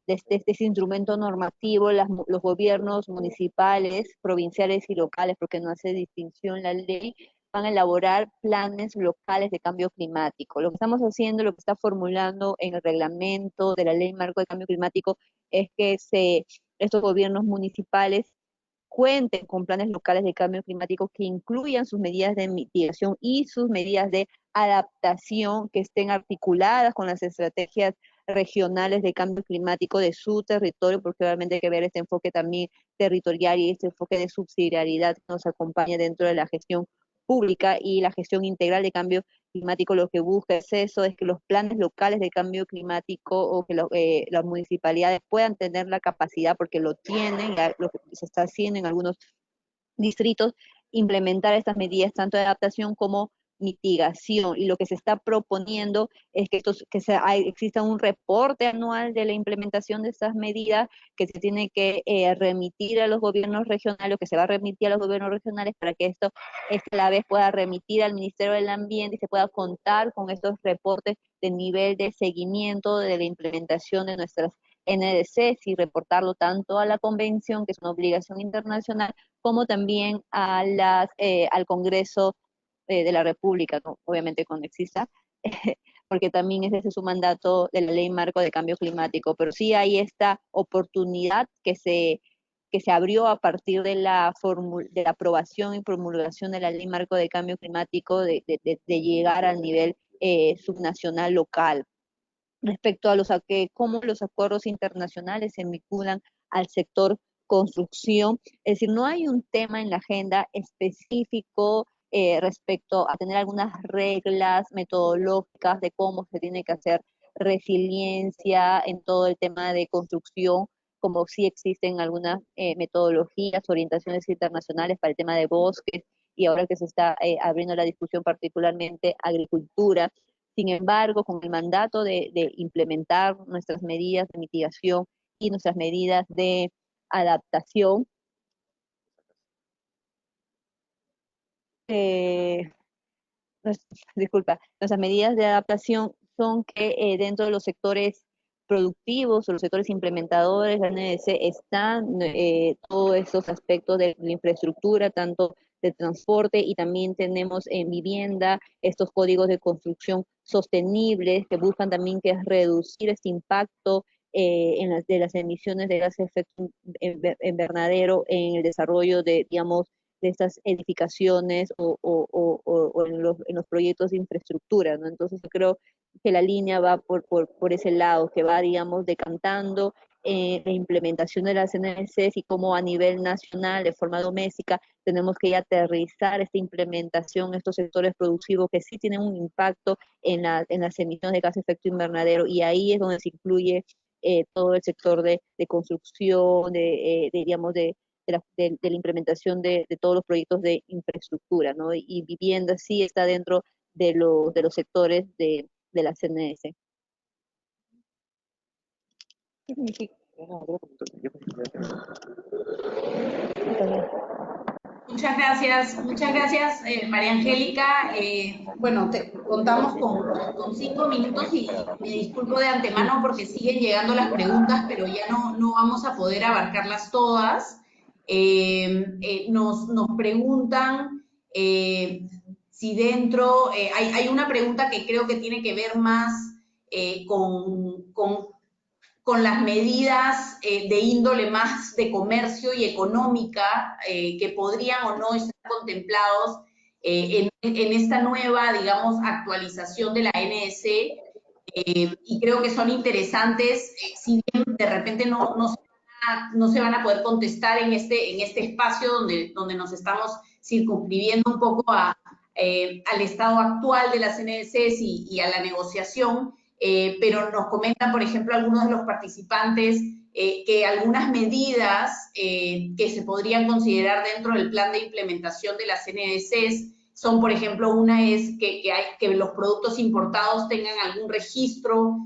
este instrumento normativo, los gobiernos municipales, provinciales y locales, porque no hace distinción la ley, van a elaborar planes locales de cambio climático. Lo que estamos haciendo, lo que está formulando en el reglamento de la Ley Marco de Cambio Climático es que estos gobiernos municipales cuenten con planes locales de cambio climático que incluyan sus medidas de mitigación y sus medidas de adaptación que estén articuladas con las estrategias regionales de cambio climático de su territorio, porque obviamente hay que ver este enfoque también territorial y este enfoque de subsidiariedad que nos acompaña dentro de la gestión pública, y la gestión integral de cambio climático lo que busca es eso, es que los planes locales de cambio climático o que las municipalidades puedan tener la capacidad, porque lo tienen, lo que se está haciendo en algunos distritos, implementar estas medidas tanto de adaptación como mitigación. Y lo que se está proponiendo es que exista un reporte anual de la implementación de estas medidas que se tiene que remitir a los gobiernos regionales, o que se va a remitir a los gobiernos regionales, para que esto a la vez pueda remitir al Ministerio del Ambiente y se pueda contar con estos reportes de nivel de seguimiento de la implementación de nuestras NDCs y reportarlo tanto a la Convención, que es una obligación internacional, como también al Congreso de la República, ¿no? Obviamente cuando exista, porque también ese es su mandato de la Ley Marco de Cambio Climático. Pero sí hay esta oportunidad que se abrió a partir de la aprobación y promulgación de la Ley Marco de Cambio Climático de llegar al nivel subnacional local. Respecto a cómo los acuerdos internacionales se vinculan al sector construcción, es decir, no hay un tema en la agenda específico respecto a tener algunas reglas metodológicas de cómo se tiene que hacer resiliencia en todo el tema de construcción, como sí existen algunas metodologías, orientaciones internacionales para el tema de bosques, y ahora que se está abriendo la discusión particularmente agricultura. Sin embargo, con el mandato de implementar nuestras medidas de mitigación y nuestras medidas de adaptación, eh, disculpa, nuestras medidas de adaptación son que dentro de los sectores productivos o los sectores implementadores de la NDC están todos esos aspectos de la infraestructura, tanto de transporte, y también tenemos en vivienda estos códigos de construcción sostenibles que buscan también que es reducir este impacto de las emisiones de gases de efecto invernadero en el desarrollo de, digamos, de estas edificaciones o en los proyectos de infraestructura, ¿no? Entonces yo creo que la línea va por ese lado, que va, digamos, decantando la implementación de las NDCs y cómo a nivel nacional, de forma doméstica, tenemos que aterrizar esta implementación en estos sectores productivos que sí tienen un impacto en las emisiones de gases de efecto invernadero, y ahí es donde se incluye todo el sector de construcción, digamos, de la implementación de todos los proyectos de infraestructura, ¿no? Y vivienda sí está dentro de los sectores de la CNS. ¿Qué significa? Muchas gracias María Angélica. Bueno, contamos con 5 minutos y me disculpo de antemano porque siguen llegando las preguntas, pero ya no vamos a poder abarcarlas todas. Nos preguntan si dentro, hay una pregunta que creo que tiene que ver más con las medidas de índole más de comercio y económica que podrían o no estar contemplados en esta nueva, digamos, actualización de la NDC, y creo que son interesantes, si bien de repente no se van a poder contestar en este espacio donde nos estamos circunscribiendo un poco al estado actual de las NDCs y a la negociación. Pero nos comentan, por ejemplo, algunos de los participantes que algunas medidas que se podrían considerar dentro del plan de implementación de las NDCs son, por ejemplo, una es que los productos importados tengan algún registro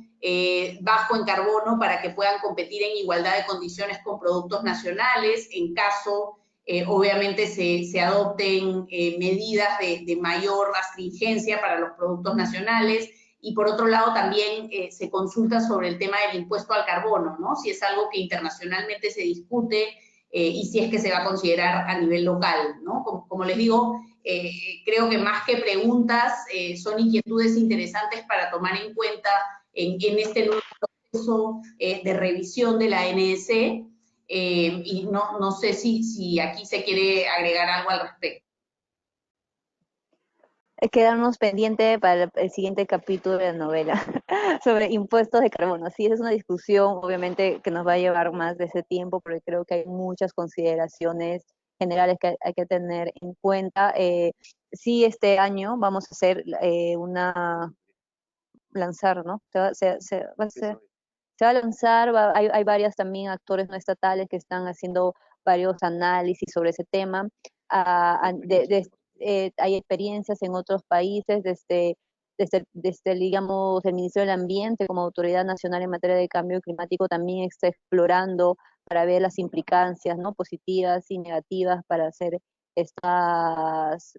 bajo en carbono para que puedan competir en igualdad de condiciones con productos nacionales, en caso, obviamente, se adopten medidas de mayor astringencia para los productos nacionales. Y por otro lado también se consulta sobre el tema del impuesto al carbono, ¿no? Si es algo que internacionalmente se discute y si es que se va a considerar a nivel local, ¿no? Como les digo, creo que más que preguntas son inquietudes interesantes para tomar en cuenta en este nuevo proceso de revisión de la NDC, y no sé si aquí se quiere agregar algo al respecto. Quedarnos pendiente para el siguiente capítulo de la novela sobre impuestos de carbono. Sí, esa es una discusión, obviamente, que nos va a llevar más de ese tiempo, porque creo que hay muchas consideraciones generales que hay que tener en cuenta. Sí, este año vamos a hacer lanzar, ¿no? Va a ser, se va a lanzar, hay varias también actores no estatales que están haciendo varios análisis sobre ese tema. Hay experiencias en otros países digamos, el Ministerio del Ambiente como autoridad nacional en materia de cambio climático también está explorando para ver las implicancias, ¿no? Positivas y negativas para hacer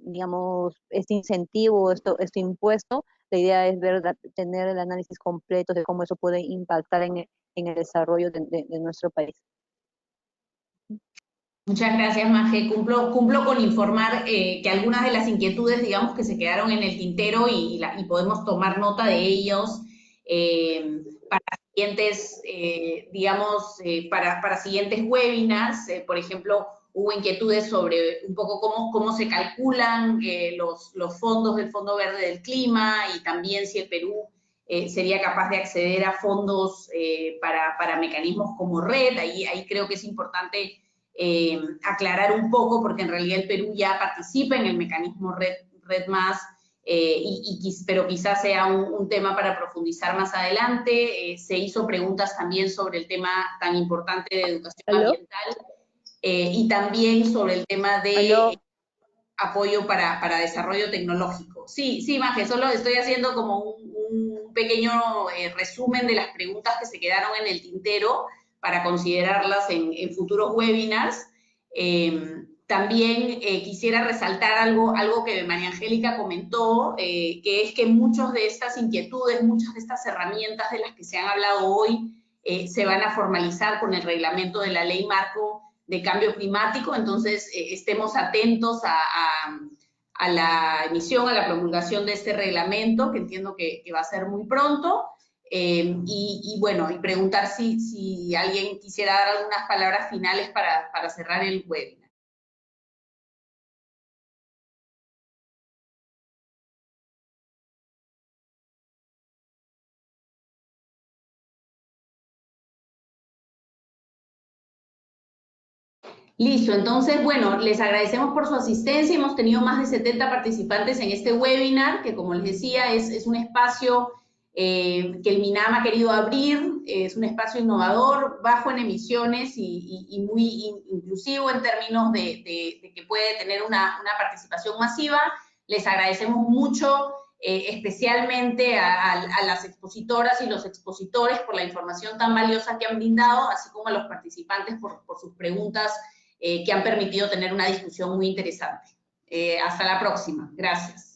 digamos, este incentivo, este impuesto. La idea es tener el análisis completo de cómo eso puede impactar en el desarrollo de nuestro país. Muchas gracias, Maje. Cumplo con informar que algunas de las inquietudes, digamos, que se quedaron en el tintero y podemos tomar nota de ellos para siguientes, digamos, para siguientes webinars. Por ejemplo, hubo inquietudes sobre un poco cómo se calculan los fondos del Fondo Verde del Clima y también si el Perú sería capaz de acceder a fondos para mecanismos como RED. Ahí creo que es importante aclarar un poco, porque en realidad el Perú ya participa en el mecanismo Red+, pero quizás sea un tema para profundizar más adelante. Se hizo preguntas también sobre el tema tan importante de educación ambiental y también sobre el tema de apoyo para desarrollo tecnológico. Sí, Maje, solo estoy haciendo como un pequeño resumen de las preguntas que se quedaron en el tintero para considerarlas en futuros webinars. También quisiera resaltar algo que María Angélica comentó, que es que muchas de estas inquietudes, muchas de estas herramientas de las que se han hablado hoy, se van a formalizar con el reglamento de la Ley Marco de Cambio Climático. Entonces estemos atentos a la emisión, a la promulgación de este reglamento, que entiendo que va a ser muy pronto. Bueno, y preguntar si alguien quisiera dar algunas palabras finales para cerrar el webinar. Listo, entonces, bueno, les agradecemos por su asistencia. Hemos tenido más de 70 participantes en este webinar, que como les decía, es un espacio que el MINAM ha querido abrir. Es un espacio innovador, bajo en emisiones y muy inclusivo en términos de que puede tener una participación masiva. Les agradecemos mucho, especialmente a las expositoras y los expositores por la información tan valiosa que han brindado, así como a los participantes por sus preguntas que han permitido tener una discusión muy interesante. Hasta la próxima. Gracias.